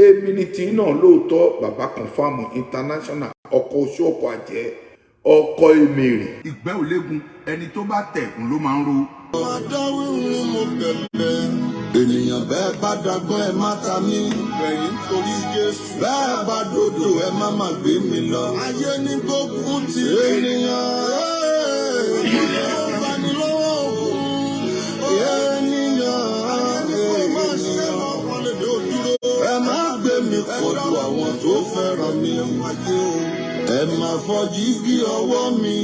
èmi ni tí náà lóòótọ́ bàbá confam international ọkọ̀ Oshoffa àjẹ́ ọkọ̀ èmèrè. ìgbẹ́ ò léegun ẹni tó bá tẹ̀kùn ló máa ń ro. Adáwí ni mo bẹ̀bẹ̀. Ènìyàn bẹ́ẹ̀ bá dagbọ́n ẹ má ta mí. Bẹ̀yìn torí Jésù. Bẹ́ẹ̀ bá dodo ẹ má má gbé mi lọ. Ayé ní gbógun ti ènìyàn. Ìbánilọ́wọ́ òkun. Ẹ má gbé mi kọjú àwọn tó fẹ́ràn mi. Ẹ má fọjí gí ọwọ́ mi.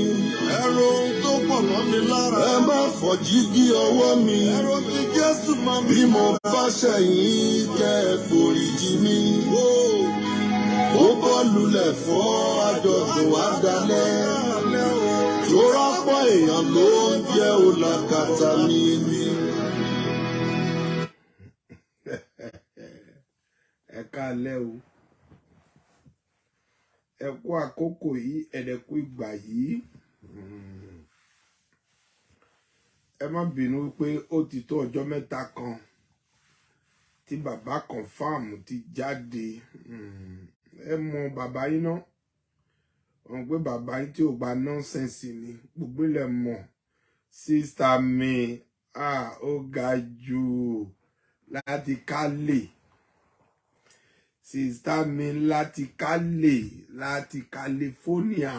Ẹ̀rọ tó pọ̀ mọ́ mi lára. Ẹ má fọjí gí ọwọ́ mi. Ẹ̀rọ tí Jésù máa mi. Bí mo bá ṣẹ̀yìn kẹ́ ẹ foríjì mi. Ó kọ́ lulẹ̀ fọ́ àjọ̀dún àdálẹ́. Tó rọ́pọ̀ èèyàn ló ń jẹ́ olàkàtà mi. Ẹ káalẹ́ o, ẹ kú àkókò yìí, ẹ̀dẹ̀kú ìgbà yìí. Ẹ má bínú pé ó ti tó ọjọ́ mẹ́ta kan tí bàbá confam ti jáde. Ẹ mọ bàbá yín náà, wọn pé bàbá yín tí ò gba nọ́nsẹ̀nsì ni gbogbo ilẹ̀ mọ̀. Sísítà mi ó ga jù láti Kálè. Sísítà mi láti Kálè, láti California.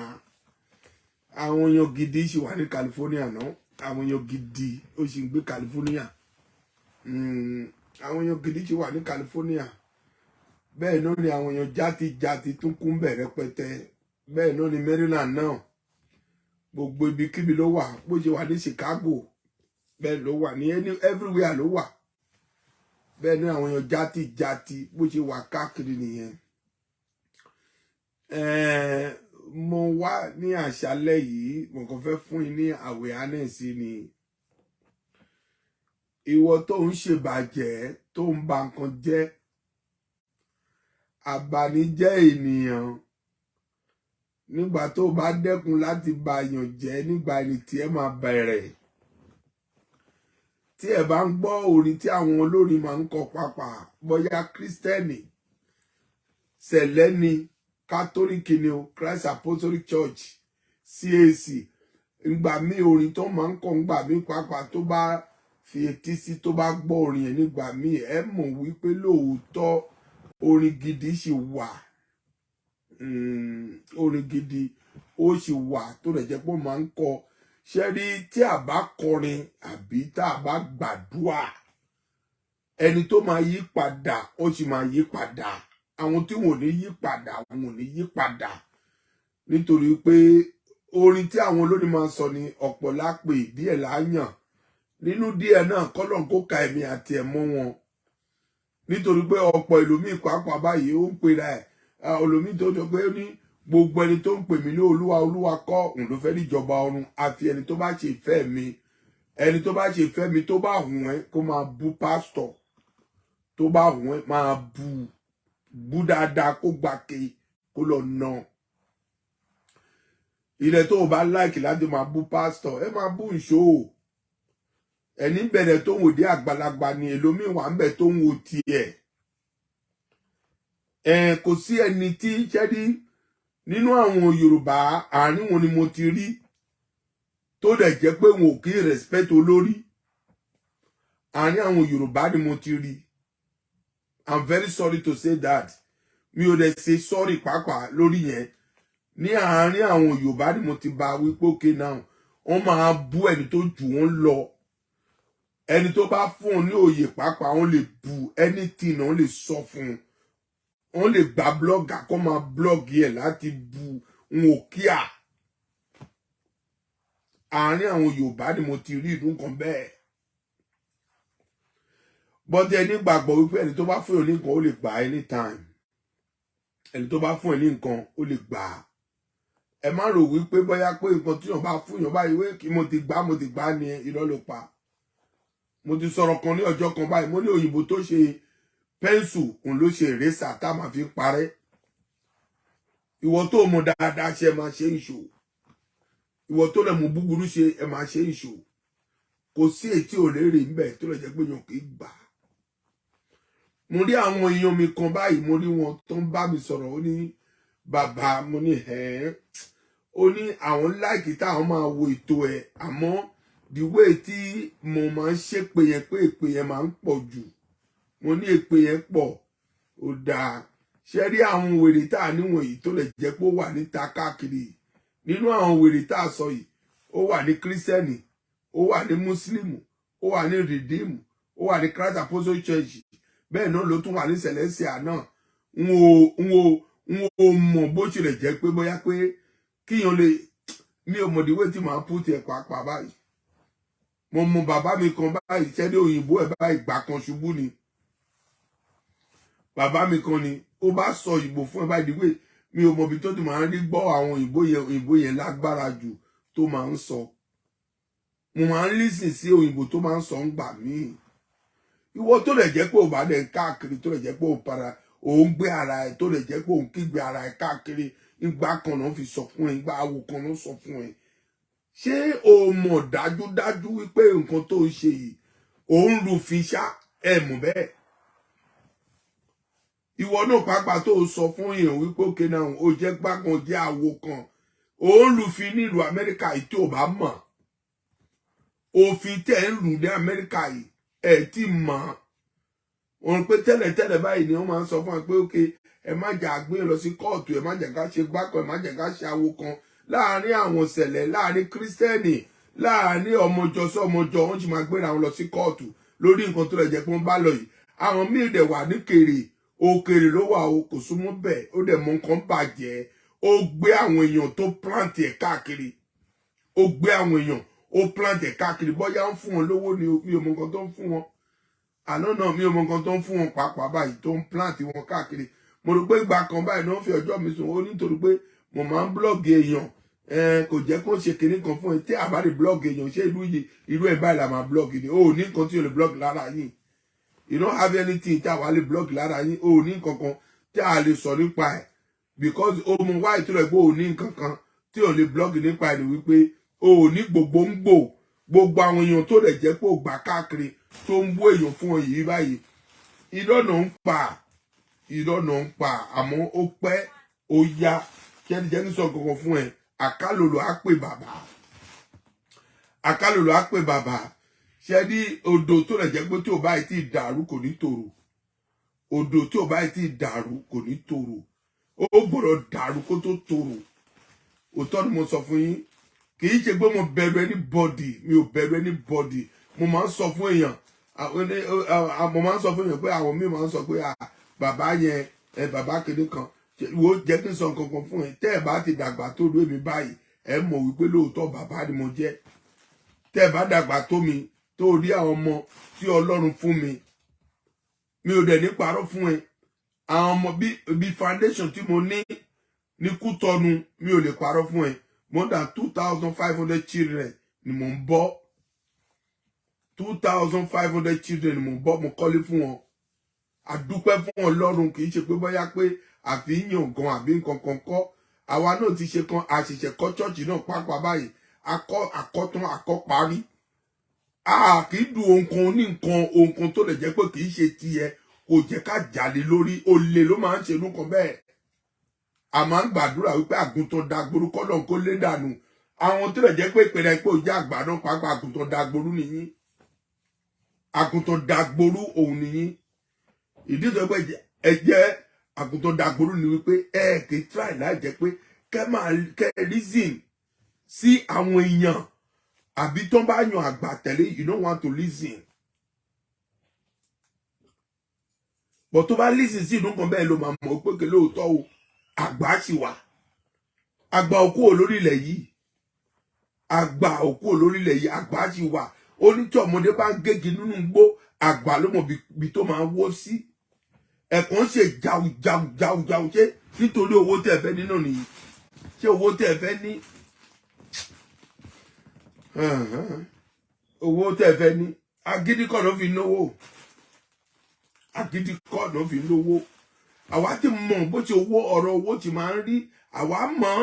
Àwọn èèyàn gidi ṣì wà ní California náà. Àwọn èèyàn gidi ó sì ń gbé California. Àwọn èèyàn gidi ṣì wà ní California. Bẹ́ẹ̀ náà ni àwọn èèyàn játi tún kún bẹ̀ rẹpẹtẹ. Bẹ́ẹ̀ náà ni Maryland náà. Gbogbo ibikíbi ló wà. Bó ṣe wà ní Chicago, bẹ́ẹ̀ ló wà ní everywhere ló wà. Bẹ́ẹ̀ ni àwọn èèyàn játi bó ṣe wà káàkiri nìyẹn. Mo wá ní àṣálẹ́ yìí, mo kàn fẹ́ fún yín ní awareness ni. Ìwọ tó ń ṣèbàjẹ́, tó ń ba nǹkan jẹ́, àbànújẹ́ ènìyàn. Nígbà tó bá dẹ́kun láti ba èèyàn jẹ́, nígbà ẹni tí ẹ máa bẹ̀rẹ̀. Tí ẹ bá ń gbọ́ orin tí àwọn olórin máa ń kọ pàápàá, bóyá Kristẹni, Sẹ̀lẹ́ni, Catholic ni o, Christ Apostolic Church, CAC, ìgbà mí orin tó máa ń kọ ńgbà mí pàápàá tó bá fi etí sí tó bá gbọ́ orin yẹn nígbà mí ẹ mọ̀ wípé lóòótọ́ orin gidi ṣì wà. Orin gidi ó ṣì wà tó rẹ̀ jẹ́ pé ó máa ń kọ. Ṣé rí tí a bá kọrin àbí tá a bá gbàdúrà, ẹni tó máa yí padà ó sì máa yí padà. Àwọn tí wọn ò ní yí padà wọn ò ní yí padà. Nítorí pé orin tí àwọn olórin máa ń sọ ni ọ̀pọ̀ lápè díẹ̀ láyàn. Nínú díẹ̀ náà kọ́lọ́n kó ka ẹ̀mí àti ẹ̀mọ́ wọn. Nítorí pé ọ̀pọ̀ ẹlòmíì pàápàá báyìí ó ń pera ẹ̀. Olòmíì tó jọ pé ó ní gbogbo ẹni tó ń pè mí ní olúwa olúwa kọ́ òun ló fẹ́ níjọba ọ̀run, àfi ẹni tó bá ṣe ìfẹ́ mi. Ẹni tó bá ṣe ìfẹ́ mi tó bá hùn ẹ́ kó máa bú pásítọ̀, tó bá hùn ẹ́ máa bú dáadáa kó gbàké kó lọ nà. Ilẹ̀ tó o bá láìkì láti máa bú pásítọ̀ ẹ máa bú ìṣó. Ẹni bẹ̀rẹ̀ tó ń wò dé àgbàlagbà ni èlòmíì wà ń bẹ̀ tó ń wò tiẹ̀. Kò sí ẹni tí ṣẹ́rí nínú àwọn Yorùbá àárín wọn ni mo ti rí tó dẹ̀ jẹ́ pé wọn ò kí respect olórí. Àárín àwọn Yorùbá ni mo ti rí. I'm very sorry to say that. Mi ò dẹ̀ ṣe sorry pàápàá lórí yẹn. Ní àárín àwọn Yorùbá ni mo ti bá wípé okay now wọ́n máa bú ẹni tó jù wọ́n lọ. Ẹni tó bá fún un ní òye pàápàá wọ́n lè bú anything, wọ́n lè sọ fún un. Wọ́n lè gba blogger kó máa blog yẹ láti bu wọn ò kíá. Àárín àwọn Yorùbá ni mo ti rí irú nǹkan bẹ́ẹ̀. But ẹni gbàgbọ́ wípé ẹni tó bá fún ẹ ní nǹkan ó lè gbà anytime. Ẹni tó bá fún ẹ ní nǹkan ó lè gbà. Ẹ má rò wípé bóyá pé nǹkan tí yàn bá fún yàn báyìí wé kí mo ti gbà ni irọ́ ló pa. Mo ti sọ̀rọ̀ kan ní ọjọ́ kan báyìí, mo ní òyìnbó tó ṣe pẹ́ńsù òun ló ṣe ìrésà tá máa fi parẹ́. Ìwọ tó mọ̀ dáadáa ṣe máa ṣe ìṣó. Ìwọ tó lè mú búburú ṣe ẹ máa ṣe ìṣó. Kò sí ètí ò lérè ńbẹ̀ tó lè jẹ́ pé yàn kì í gbà. mo rí àwọn èèyàn mi kan báyìí mo rí wọn tó ń bá mi sọ̀rọ̀ ó ní bàbá mo ní ó ní àwọn láìkí táwọn máa wo ètò ẹ̀ àmọ́ the way tí mo máa ń ṣépè yẹn pé èpè yẹn máa ń pọ̀ jù mo ní èpè yẹn pọ̀ ó dáa ṣe rí àwọn wèrè tá a níwọ̀n yìí tó lè jẹ́ pé ó wà níta káàkiri nínú àwọn wèrè tá a sọ yìí ó wà ní kírísítẹ́nì ó wà ní mùsùlùmù ó wà ní rìdíìmù ó wà ní Christ Apostolic Church bẹ́ẹ̀ náà ló tún wà ní Celestial náà n ò mọ̀ bó ṣe lè jẹ́ pé bóyá pé kíyàn lè mi ò mọ̀díwé tí màá put ẹ̀ pàápàá báyìí mo mọ bàbá mi kan báyìí ṣẹ́dé òyìnbó ẹ̀ báyìí gbà kan ṣubú ni bàbá mi kan ni ó bá sọ òyìnbó fún ẹ báyìí díwé mi ò mọ̀bí tó ti máa ń rí gbọ́ àwọn òyìnbó yẹn lágbára jù tó máa ń sọ mo máa ń lísìn sí òyìnbó tó máa ń sọ ń gbà míì ìwọ tó lè jẹ́ pé ò bá lè káàkiri tó lè jẹ́ pé òun gbé ara ẹ̀ tó lè jẹ́ pé òun kígbe ara ẹ̀ káàkiri ìgbà kan náà fi sọ fún ẹ ìgbà awo kan náà sọ fún ẹ ṣé o mọ̀ dájúdájú wípé nǹkan tó ń ṣe yìí òun rúfin ṣá ẹ mọ̀ bẹ́ẹ̀ ìwọ náà pàápàá tó sọ fún èèyàn wípé òkè náà ó jẹ́ gbàgbọ́n jẹ́ awo kan òun rúfin nílùú Amẹ́ríkà yìí tí ò bá mọ̀ òfin tẹ̀ ń lù ní Amẹ́ríkà yìí ẹ̀ tí mọ̀ òun pé tẹ́lẹ̀tẹ́lẹ̀ báyìí ni wọ́n máa ń sọ fún wa pé òkè ẹ má jà gbé lọ sí kóòtù ẹ má jà ká ṣe gbákan ẹ má jà ká ṣe awo kan láàárín àwọn ṣẹlẹ̀ láàárín kírísítẹ́nì láàárín ọmọjọ sí ọmọjọ wọ́n sì máa gbéra wọn lọ sí kóòtù lórí nǹkan tó lè jẹ́ pé wọ́n bá lọ yìí àwọn míì dẹ̀ wà ní kèrè òkèrè ló wà o kò súnmọ́ bẹ́ẹ̀ ó dẹ̀ mọ nǹkan bàjẹ́ ó gbé àwọn èèyàn tó plant ẹ̀ káàkiri ó gbé àwọn èèyàn ó plant ẹ̀ káàkiri bóyá ń fún wọn lówó ni mi ò mọ nǹkan tó ń fún wọn àná náà mi ò mọ nǹkan tó ń fún wọn pàápàá báyìí tó ń plant wọn káàkiri mo rò pé ìgbà kan báyìí náà fi ọjọ́ mi sùn ó nítorí pé mo máa ń blọ́ọ̀gì èèyàn kò jẹ́ kó ṣe kinní kan fún ẹ tí àbá lè blọ́ọ̀gì èèyàn ṣé irú ẹ̀ báyìí la máa blọ́ọ̀gì ni ó ní nǹkan tí o lè blọ́ọ̀gì lára yín you don't have anything tí àwa lè blọ́ọ̀gì lára yín ó ní nǹkan kan tí a lè sọ nípa ẹ̀ because ó mọ wáyé tó lè gbé ó ní nǹkan kan tí o lè blọ́ọ̀gì nípa ẹ̀ ni wípé ó ní gbogbo ń gbò gbogbo àwọn èèyàn tó lè jẹ́ pé ó gbà káàkiri tó ń bú èèyàn fún ọ yìí báyìí ìdọ́nà ń pa àmọ́ ó pẹ́ ó yá kẹ́ni sọ kankan fún ẹ àkálòlò á pè bàbá ṣe ní odò tó lè jẹ́ pé tí ò báyìí tí dàrú kò ní tòrò odò tí ò báyìí tí dàrú kò ní tòrò ó gbọ́dọ̀ dàrú kó tó tòrò òótọ́ ni mo sọ fún yín kì í ṣe pé mo bẹ̀rù anybody mi ò bẹ̀rù anybody mo máa ń sọ fún èèyàn pé àwọn míì máa ń sọ pé bàbá yẹn bàbá kéde kan wo jẹ́ kí n sọ nǹkan kan fún ẹ tẹ́ ẹ bá ti dàgbà tó lóye mi báyìí ẹ mọ̀ wípé lóòótọ́ bàbá ni mo jẹ́ tẹ́ ẹ bá dàgbà tó mi tó rí àwọn ọmọ tí Ọlọ́run fún mi ò dẹ̀ ní parọ́ fún ẹ àwọn ọmọ bí foundation tí mo ní Kútọ́nù mi ò lè parọ́ fún ẹ more than 2,500 children ni mo ń bọ́ 2,500 children ni mo ń bọ́ mo kọ́lé fún wọn àdúpẹ́ fún Ọlọ́run kì í ṣe pé bóyá pé àfihàn gan àbí nǹkan kan kọ́ àwa náà ti ṣe kan àṣìṣe kọ́ chọ́ọ̀chì náà pàápàá báyìí àkọ́tán àkọ́parí kì í du ohun ní nǹkan ohun kan tó lè jẹ́ pé kì í ṣe tiẹ̀ kò jẹ́ ká jàlé lórí olè ló máa ń ṣe irú kan bẹ́ẹ̀ a máa ń gbàdúrà wípé àgùntàn dàgbòrú kọ́lọ̀ kó lé dànù àwọn tó lè jẹ́ pé ìpèrè pé ó jẹ́ àgbà náà pàápàá àgùntàn dàgbòrú nìyí àgùntàn dàgbòrú òun nìyí ìdí tó pé ẹ jẹ́ àgùntàn dàgbòrú ni wípé kì í try láì jẹ́ pé kẹ́ reason sí àwọn èèyàn àbí tó bá yan àgbà tẹ̀lé you don't want to listen but tó bá listen sí ìdún kan bẹ́ẹ̀ ló máa mọ̀ pé kí lóòótọ́ o àgbà sì wà àgbà òkú olórílẹ̀ yìí àgbà sì wà ó ní tí ọmọdé bá ń gégi nínú igbó àgbà ló mọ̀ bí tó máa wó sí ẹ̀kan ṣe jàù ṣé nítorí owó tẹ́ fẹ́ ní náà nìyí ṣé owó tẹ́ fẹ́ ní owó tẹ́ fẹ́ ní agídí kọ́ ló fi lówó àwa ti mọ̀ bó ṣe ọ̀rọ̀ owó ti máa ń rí àwa mọ̀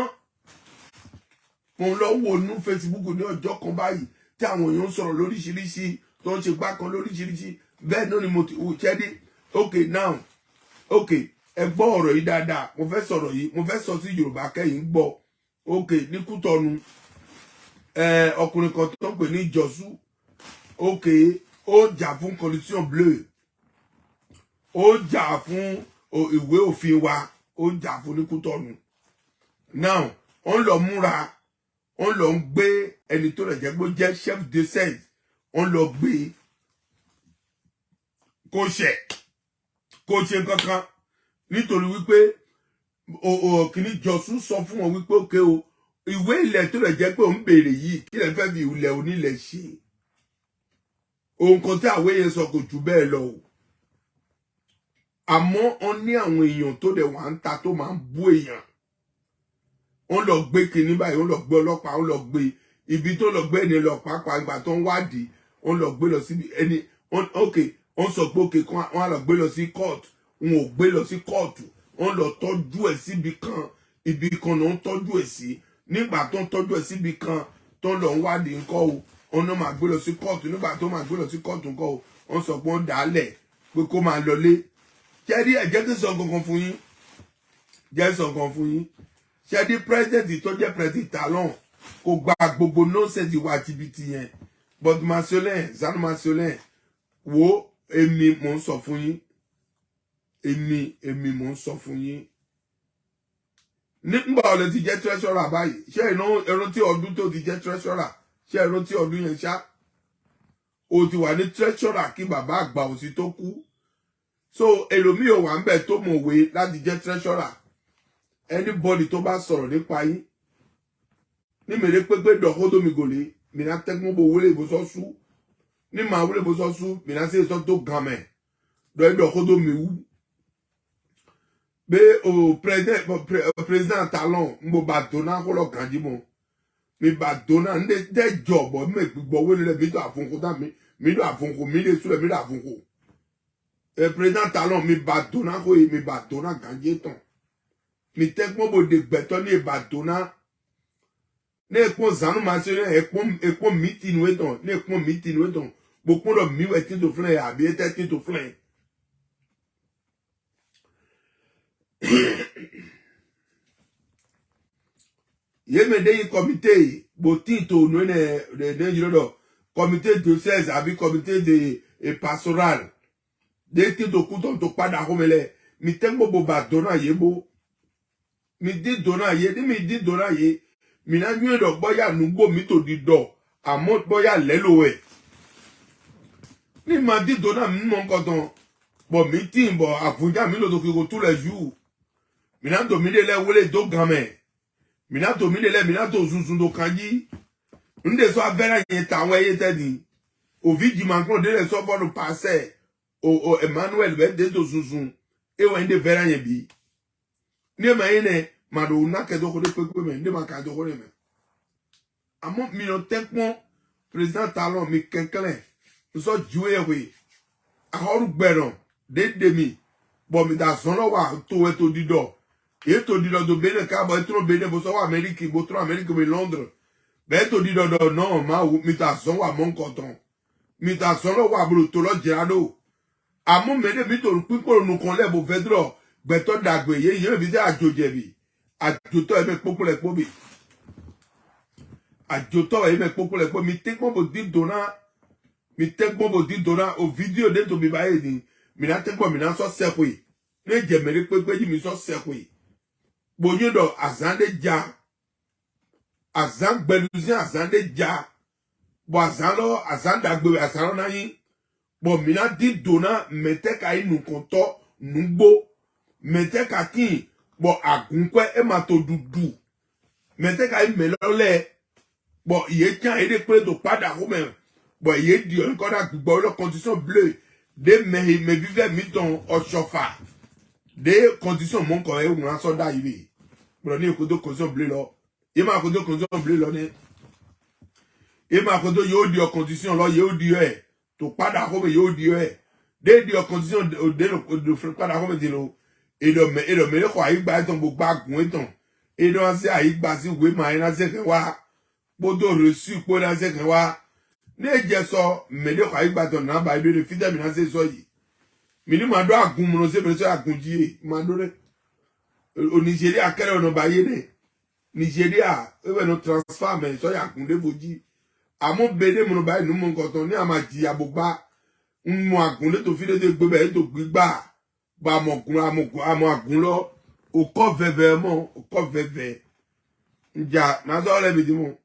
mo lọ wo nú Facebook ní ọjọ́ kan báyìí tí àwọn èèyàn ń sọ̀rọ̀ lóríṣiríṣi tó ń ṣe gbá kan lóríṣiríṣi bẹ́ẹ̀ náà ni mo ti ṣẹ́dí Okay, now. Okay, ẹ gbọ́ ọ̀rọ̀ yìí dáadáa. Mo fẹ́ sọ̀rọ̀ yìí. Mo fẹ́ sọ sí Yorùbá kẹ́yìn gbọ́. Okay, ní Kútọ̀nù. Ọkùnrin kan tó ń pè ní Jọ̀sú. Okay, ó jà fún condition bleu. Ó jà fún ìwé òfin wa. Ó jà fún ní Kútọ̀nù. Now, on lọ múra. On lọ ń gbé ẹni tó rẹ̀ jẹ́ pé ó jẹ́ chef de sèche. On lọ gbé kó ṣe kankan nítorí wípé kìíní Jọ̀sún sọ fún wọn wípé òkè o ìwé ilẹ̀ tó rẹ̀ jẹ́ pé òun béèrè yìí kí lè fẹ́ fi ilẹ̀ onílẹ̀ ṣe ohun kan tí àwé yẹn sọ kò jù bẹ́ẹ̀ lọ o àmọ́ wọ́n ní àwọn èèyàn tó dẹ̀ wá ń ta tó máa ń bú èèyàn wọ́n lọ gbé kinní báyìí wọ́n lọ gbé ọlọ́pàá wọ́n lọ gbé ibi tó lọ gbé ẹni lọ pàápàá ìgbà tó ń wádìí wọ́n lọ gbé lọ síbi ẹni wọ́n sọ pé òkè kan wọ́n á lọ gbé lọ sí court wọn ò gbé lọ sí kóòtù wọ́n lọ tọ́jú ẹ̀ síbi kan ibi kan ló ń tọ́jú ẹ̀ sí nígbà tó ń tọ́jú ẹ̀ síbi kan tó ń lọ ń wádìí ńkọ́ o wọ́n náà máa gbé lọ sí kóòtù nígbà tó máa gbé lọ sí kóòtù ńkọ́ o wọ́n sọ pé wọ́n dà á lẹ̀ pé kó máa lọlé ṣẹ́ẹ́dí ẹ̀ jẹ́ kí n sọ kankan fún yín ṣẹ́ẹ́dí pírẹ́sidẹ̀ntì tó jẹ́ pírẹ́sidẹ̀ntì Talon kò gba gbogbo nọ́ọ̀sẹ̀sì wa jìbìtì yẹn but Zanu Masolin wo èmi mò ń sọ fún yín èmi mò ń sọ fún yín nígbà ọ̀lẹ́ ti jẹ́ treasurer báyìí ṣé ẹran tí ọdún tó ti jẹ́ treasurer ṣé ẹran tí ọdún yẹn ṣá o ti wà ní treasurer kí bàbá àgbà òsì tó kú so èlòmíì ò wà ń bẹ̀ tó mọ̀wé láti jẹ́ treasurer anybody tó bá sọ̀rọ̀ nípa yín ní mèrè pépé dọ̀kódómi gòlè mìíràn tẹ́gbọ́n bò wọlé ìbòsọ́ sú ní màá wọlé ìbòsọ́ sú mìíràn sí ìsọ́ tó gàn mẹ́ dọ̀kódómi wú be o president Talon mbo badona ko lo kanji mo mi badona nde de job me gbigbo we le bi do afunko da mi do afunko mi le sule mi do afunko president Talon mi badona ko mi badona kanji ton mi tekmo bo de gbeto ni badona ne ko Zanu Masolin ekpo meeting we ton ne ekpo meeting we ton bo ko lo mi we tin to flen abi e tin to flen Yemede comité botito no ne jiro comité de 16 abi comité de pastoral de tito kuton to padà homele mi tembo bo ba dona yebo mi di dona ye mi di dona ye mi na nyu do boya nugbo mi to di do amo boya lelo e ni ma di dona mi mo nkoton bo mi tin bo afunja mi lo to ko tous les jours mina to mi le wole do gamen mina to mi le mina to zunzun do kanji nde so avera yen ta won ye tedi ovidi mankon de le so bodu passer o Emmanuel be de to zunzun e wen de vera yen bi ni ma yen ma do na ke do ko de pepe me nde ma ka do ko me amo mi no tekpon president Talon mi kenkelen so juwe we ahoru gberon de mi bo mi da son lo wa to e to dido e to dido do bene ka bo e to bene bo so wa America bo tro America be Londres be to dido do no ma mi ta son wa mon koton mi ta son lo wa bro to lo jirado amo me de mi to pipo nu kon le bo fedro gbe to dagbe ye bi se ajoje bi ajoto e me popo le po bi ajoto e me popo le po mi tekmo bo di dona mi tekmo bo di dona o video de to bi ba e ni mi na tekmo mi na so sekwe ne je mere pepe ji mi so sekwe bonyodo azande ja azan gbeluzin azande ja bo azan azanda gbe azan na yin bo mi na di dona meteka inu konto nugbo meteka kin bo agunkwe e ma to dudu meteka imelole bo iye kan ere pe to padà ko me bo iye di nko da gbigbo lo condition bleu de me vive mi ton Oshoffa de condition mon ko e won so da iwe bro ni ko do condition bleu lo ye ma ko do condition bleu lo ni e ma ko do yo di condition lo yo di e to padà ko me yo di e de di condition de lo padà ko me di lo e do me ko ayi gba ton gbogbo agun ton e do se ayi gba si we ma ina se kan wa bodo reçu po na se kan wa ne je so me de ko ayi gba ton na ba ibe de fide mi na se so yi Mini mado agun mo se be so agun ji mado re o Nigeria kere ona baye de Nigeria e we no transfer me so ya agun de boji amo bede mo no baye nu mo nkan ton ni ama ji abogba nmu agun le to fi de gbe be to gbigba ba mo kun amo agun lo o ko veve mo o ko veve nja na so le bi di mo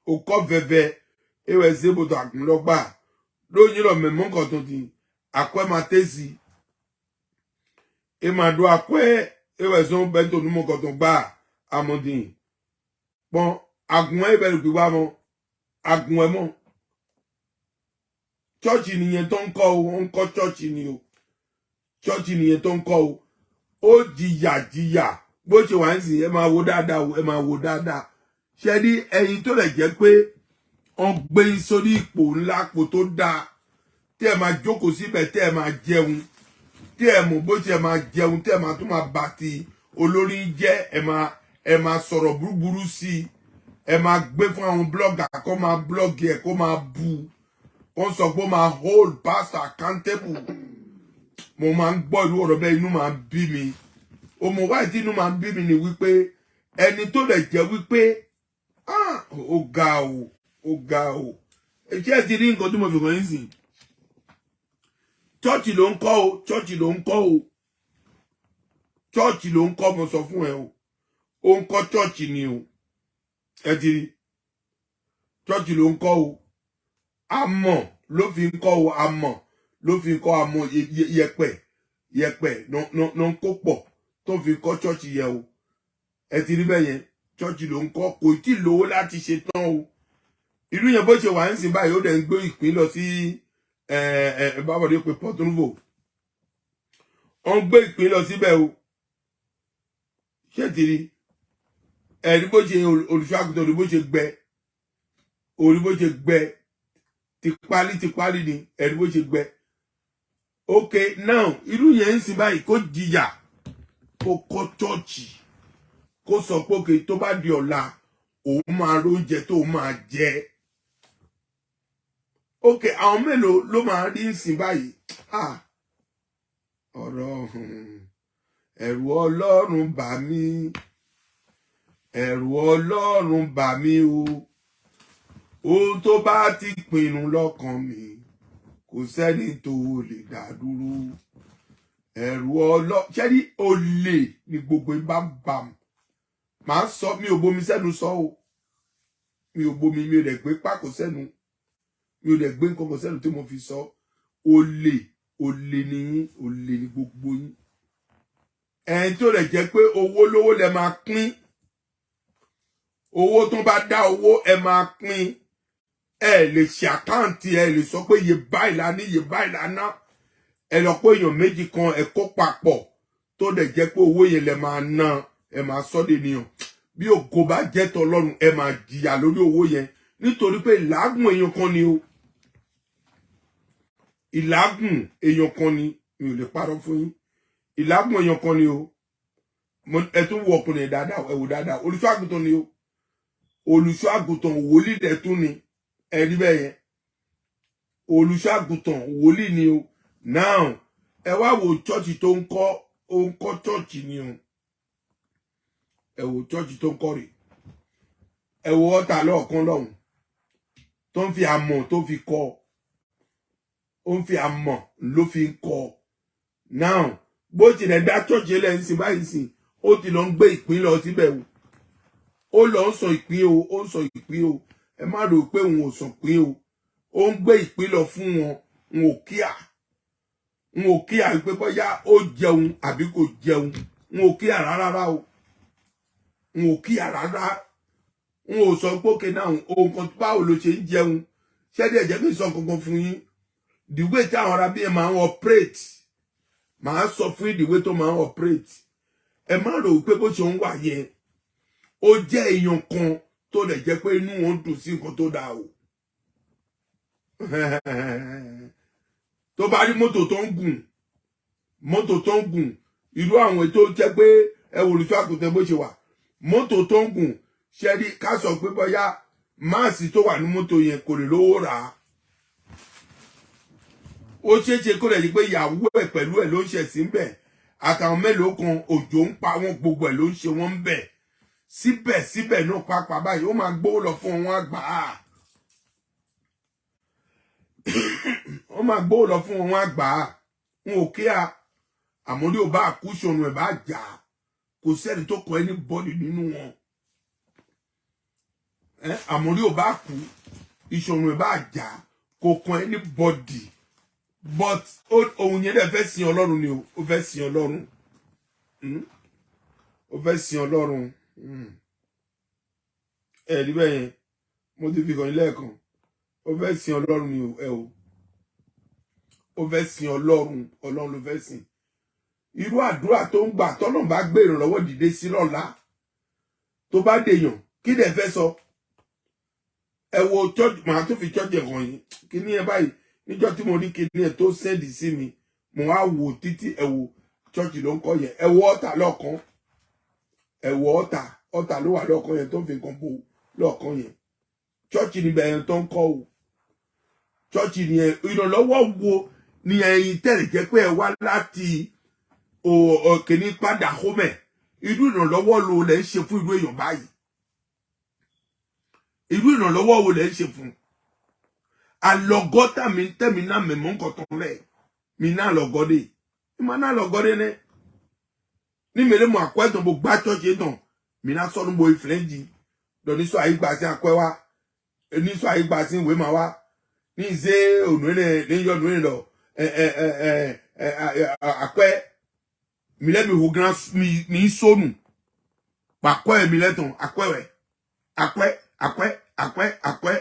o ko veve e we se bo to agun lo gba lo yin lo me mo nkan ton ti akwe ma tezi e ma do akwe e we so be to nu mo nkan ton gba amodin bon agun e be lu gba mo agun e mo church ni yen ton ko o nko church ni o church ni yen ton ko o jiya bó ṣe wà nsin ẹ máa wo dáadáa o ẹ máa wo dáadáa ṣe rí ẹ̀yin tó lè jẹ́ pé on gbé sórí ipò ńlá ipò tó dáa tí ẹ máa jókòó síbẹ̀ tí ẹ máa jẹun tí ẹ mọ̀ bó ṣe máa jẹun tí ẹ máa tún máa bà ti olórí jẹ́ ẹ máa sọ̀rọ̀ burúburú sí ẹ máa gbé fún àwọn blogger kó máa blog ẹ kó máa bu wọ́n sọ pé ó máa hold pastor accountable mo máa ń gbọ́ irú ọ̀rọ̀ bẹ́ẹ̀ inú máa ń bí mi o mo wá tí inú máa ń bí mi ni wípé ẹni tó lè jẹ́ wípé ó ga o ṣé ẹ ti rí nǹkan tí mo fi kàn yín sìn chọ́ọ̀chì ló ń kọ́ o chọ́ọ̀chì ló ń kọ́ o chọ́ọ̀chì ló ń kọ́ mo sọ fún ẹ o ó ń kọ́ chọ́ọ̀chì ni o ẹ ti rí chọ́ọ̀chì ló ń kọ́ o amọ̀ ló fi ń kọ́ o amọ̀ ló fi ń kọ́ amọ̀ yẹ̀pẹ̀ ló ń kó pọ̀ tó fi kọ́ chọ́ọ̀chì yẹn o ẹ ti rí bẹ́ẹ̀ yẹn chọ́ọ̀chì ló ń kọ́ kò tí ì lówó láti ṣe tán o irú yẹn bó ṣe wà ń sìn báyìí ó dẹ̀ ń gbé ìpín lọ sí bábọ̀dé pé Port Novo ó ń gbé ìpín lọ síbẹ̀ o ṣé ti rí ẹ̀rí bó ṣe olùṣọ́àgùtàn orí bó ṣe gbẹ tipálí ni ẹ̀rí bó ṣe gbẹ okay now irú yẹn ń sìn báyìí kó jìyà kó kọ́ chọ́ọ̀chì kó sọ pé òkè tó bá di ọ̀la òun máa róúnjẹ tó máa jẹ òkè àwọn mélòó ló máa rí ń sìn báyìí ọ̀rọ̀ ẹ̀rù Ọlọ́run bà mí ẹ̀rù Ọlọ́run bà mí o ohun tó bá ti pinnu lọ́kàn mi kò sẹ́ni tó lè dá dúró ẹ̀rù Ọlọ́run ṣẹ́rí olè ní gbogbo ibà bàm máa sọ mi ò bomi sẹ́nu sọ o mi ò bomi mi ò dẹ̀ gbé pákó sẹ́nu mi ò dẹ̀ gbé nǹkan sẹ́nu tí mo fi sọ olè ní gbogbo yín ẹni tó lè jẹ́ pé owó lówó lẹ máa pín owó tó bá dá owó ẹ máa pín ẹ lè ṣe àkáǹtì ẹ lè sọ pé iye báyìí la ní iye báyìí la ná ẹ lọ pé èèyàn méjì kan ẹ kó papọ̀ tó lè jẹ́ pé owó yẹn lẹ máa ná ẹ máa sọ de nìyàn bí ògo bá jẹ́ tọlọ́run ẹ máa jìyà lórí owó yẹn nítorí pé ìlágùn èèyàn kan ni o ìlágùn èèyàn kan ni mi ò lè parọ́ fún yín ìlágùn èèyàn kan ni o ẹ tún wo ọkùnrin dáadáa ẹ wò dáadáa olùṣọ́ àgùntàn ni o olùṣọ́ àgùntàn wòlíì dẹ̀ tún ni ẹ rí bẹ́ẹ̀ yẹn olùṣọ́ àgùntàn wòlíì ni o now ẹ wá wo chọ́ọ̀chì tó ń kọ́ chọ́ọ̀chì ni o ẹ wo chọ́ọ̀chì tó ń kọ́ rè ẹ wo ọ̀tà lọ́ọ̀kan lọ́hùn tó ń fi àmọ̀ tó fi kọ́ ó ń fi àmọ̀ ló fi ń kọ́ now bó tilẹ̀ dá chọ́ọ̀chì ẹlẹ́yìn sí báyìí sí ó ti lọ ń gbé ìpín lọ síbẹ̀ o ó lọ ń sọ ìpín o ó ń sọ ìpín o ẹ má rò pé òun ò sọ pín o ó ń gbé ìpín lọ fún wọn n ò kíà pé bóyá ó jẹun àbí kò jẹun n ò kíà rárá o n ò kíà rárá n ò sọ pé òkè náà ohun kan báwo ló ṣe ń jẹun ṣẹ́dí ẹ̀jẹ̀ kì í sọ kankan fún yín the way táwọn ará bí ẹ máa ń operate màá sọ fún yín the way tó máa ń operate ẹ má rò pé bó ṣe ń wà yẹn ó jẹ́ èèyàn kan tó lè jẹ́ pé inú wọn dùn sí nǹkan tó dáa o tó bá rí mọ́tò tó ń gùn irú àwọn ètò jẹ́ pé ẹ wò olùṣọ́ àgùntàn bó ṣe wà mọ́tò tó ń gùn ṣe rí ká sọ pé bóyá máàsì tó wà ní mọ́tò yẹn kò lè lówó rà á ó ṣeéṣe kó lè di pé ìyàwó ẹ̀ pẹ̀lú ẹ̀ ló ń ṣẹ̀ sí ń bẹ̀ àtàwọn mélòó kan òjò ń pa wọn gbogbo ẹ̀ ló ń ṣe wọ́n ń bẹ̀ síbẹ̀síbẹ̀ náà pàápàá báyìí ó máa gbówó lọ fún wọn àgbà ó máa gbówó lọ fún wọn àgbà wọn ò kíá àmọ́dé ò bá kú ṣòro ẹ̀ bá jà kò sẹ́ni tó kọ ẹni bọ́ọ̀lì nínú wọn àmọ́dé ò bá kú ìṣòro ẹ̀ bá jà kò kan ẹni bọ́ọ̀dì but ohun yẹn dẹ̀ fẹ́ sin Ọlọ́run ni ó fẹ́ sin Ọlọ́run ó fẹ́ sin Ọlọ́run ẹ̀rí bẹ́ẹ̀ yẹn mo ti fi kàn yín lẹ́ẹ̀kan ó fẹ́ sin Ọlọ́run ni ó fẹ́ sin Ọlọ́run Ọlọ́run ló fẹ́ sìn irú àdúrà tó ń gbà tọ́lọ́run bá gbé ìrànlọ́wọ́ dìde sí lọ́la tó bá dèèyàn kí dẹ̀ fẹ́ sọ ẹ wo church màá tó fi church ẹ̀kọ́ yìí kí ní ẹ báyìí níjọ́ tí mo rí kí ní ẹ tó sẹ́ẹ̀dì sí mi mo wá wò títí ẹ wo church ló ń kọ́ yẹn ẹ wo ọ̀tà lọ́ọ̀kan ẹ wo ọ̀tà ló wà lọ́ọ̀kan yẹn tó ń fi nǹkan bò lọ́ọ̀kan yẹn church níbẹ̀ yẹn tó ń kọ́ o church ni ìrànlọ́wọ́ wo ni ẹ̀yin tẹ̀lé jẹ́ pé ẹ wá láti òkèní padà hómẹ̀ irú ìrànlọ́wọ́ lo lẹ́ ń ṣe fún irú èèyàn báyìí irú ìrànlọ́wọ́ wo lẹ́ ń ṣe fún alọ́gọ́tà mi tẹ́mi náà mẹ̀mọ́ nǹkan tán lẹ̀ mi náà lọ́gọ́dé ìmọ̀ náà lọ́gọ́dé ní mèrè mọ̀ àkọ́ ẹ̀tàn bó gbá chọ́ọ̀chì ẹ̀tàn mi náà sọ́nù bo ìfìlẹ́jì lọ ní sọ àyígbà sí akọ́ wa ní sọ àyígbà sí ìwé màá wa ní ìzé ònúrẹ́ ní yọ ònúrẹ́ lọ akọ́ mi lẹ́mi hù gan mi sónù pàkọ́ ẹ̀ mi lẹ́tàn akọ́ ẹ̀ akọ́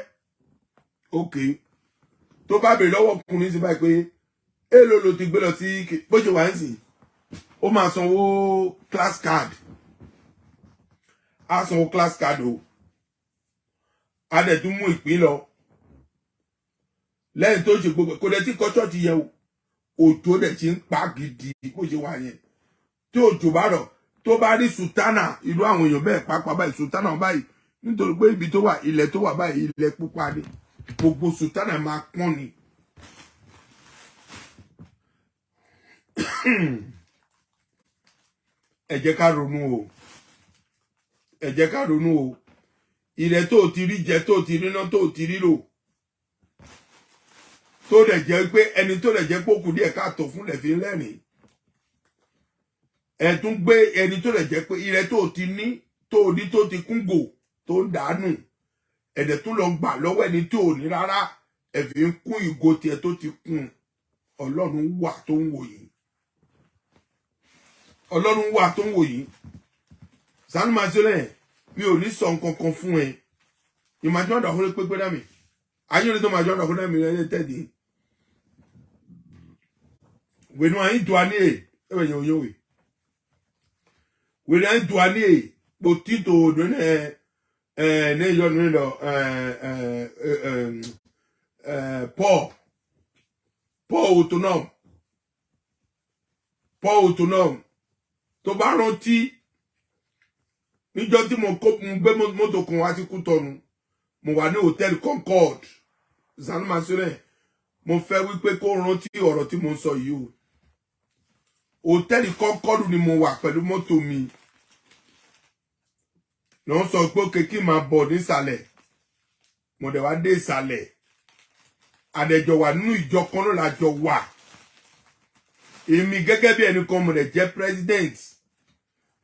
ok tó bá bèrè lọ́wọ́ ọkùnrin sí báyìí pé èèlò ló ti gbé lọ sí bó ṣe wà ń sìn ó máa sanwó class card á sanwó class card o á dẹ̀ tún mú ìpín lọ lẹ́yìn tó ṣe gbogbo kò dẹ̀ tí kọ́ ṣọ́ọ̀ṣì yẹn o òjò dẹ̀ ti ń pa gidi bó ṣe wà yẹn tí òjò bá rọ̀ tó bá rí sultana irú àwọn èèyàn bẹ́ẹ̀ pàápàá báyìí sultana báyìí nítorí pé ibi tó wà ilẹ̀ tó wà báyìí ilẹ̀ pupa ni gbogbo sultana máa pọ́n ni ẹ jẹ́ ká ronú o ẹ jẹ́ ká ronú o ilẹ̀ tó ti rí jẹ tó ti rí ná tó ti rí lò tó dẹ̀ jẹ́ pé ẹni tó dẹ̀ jẹ́ pé ó kù díẹ̀ káàtó fún lẹ̀ fi ń rẹ́rìn ẹ tún gbé ẹni tó dẹ̀ jẹ́ pé ilẹ̀ tó ti ní tó ní tó ti kúngò tó ń dànù ẹ̀dẹ̀ tún lọ gbà lọ́wọ́ ẹni tí ò ní rárá ẹ̀fì ń kún ìgò tiẹ̀ tó ti kún Ọlọ́run wà tó ń wò yìí Ọlọ́run wà tó ń wò yìí sanu máa ṣe lẹ́yìn mi ò ní sọ nǹkan kan fún ẹ ìmàjọ́ ọ̀dọ̀ ọ̀hún pépé dá mi ayé orí tó máa jọ ọ̀dọ̀ ọ̀hún dá mi lẹ́yìn tẹ̀dí wẹ̀nu àyín tó a ní ẹ̀ ẹ̀wẹ̀ yẹn òyìnwé wẹ̀nu àyín tó a ní ẹ̀ kò tí tó dùn ní yọ nínú lọ Paul autonome tó bá rántí níjọ́ tí mo gbé mọ́tò kan wá sí Kútọ̀nù mo wà ní hòtẹ́ẹ̀lì Concord Zanu Masole mo fẹ́ wípé kó rántí ọ̀rọ̀ tí mo ń sọ yìí o hòtẹ́ẹ̀lì Concord ni mo wà pẹ̀lú mọ́tò mi lọ sọ pé kékeré máa bọ̀ nísàlẹ̀ mo dẹ̀ wá dé ìsàlẹ̀ àdẹ̀jọ wà nínú ìjọ kan náà lájọ wà èmi gẹ́gẹ́ bí ẹnìkan mo dẹ̀ jẹ́ president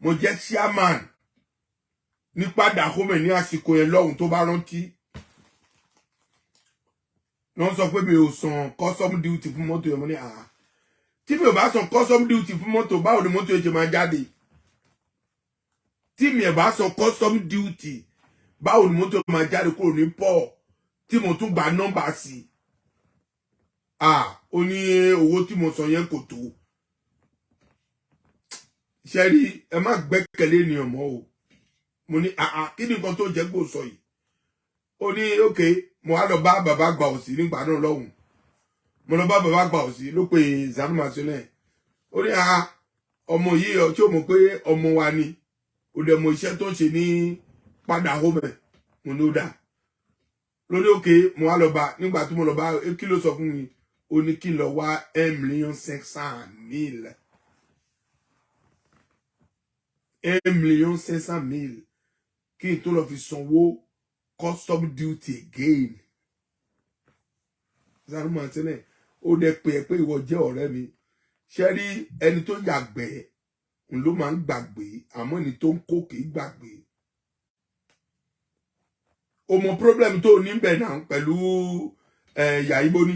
mo jẹ́ chairman ní padà home ní àsìkò yẹn lọ́hùn tó bá rántí lọ sọ pé mi ò san custom duty fún mọ́tò yẹn mo ní tí mi ò bá san custom duty fún mọ́tò báwo ni mọ́tò yẹn ṣe máa jáde tí mi ẹ̀ bá san custom duty báwo ni mọ́tò máa jáde kúrò ní Paul tí mo tún gba nọ́mbà sí ó ní owó tí mo san yẹn kò tó ṣe rí ẹ má gbẹ́kẹ̀lé ènìyàn mọ́ o mo ní kí ni nǹkan tó jẹ́ gbò sọ yìí ó ní ok mo wá lọ bá bàbá àgbà òsì nígbà náà lọ́hùn mo lọ bá bàbá àgbà òsì ló pe Zanu Masole ó ní ọmọ yìí ọtí ò mọ̀ pé ọmọ wa ni ó dẹ̀ mọ̀ iṣẹ́ tó ń ṣe ní padà home mo ní ó dà lórí òkè mo wá lọ bá nígbà tí mo lọ bá kí ló sọ fún mi ó ní kí n lọ wá 1,500,000 1,500,000 kí n tó lọ fi sanwó custom duty again. Zanuma tẹ́lẹ̀ ó dẹ̀ pé ẹ pé ìwọ jẹ́ ọ̀rẹ́ mi ṣe rí ẹni tó yàgbẹ́ n ló máa ń gbàgbé àmọ́ ẹni tó ń kó kì í gbàgbé. O mọ problem tó ní bẹ̀ náà pẹ̀lú ìyá ibo ní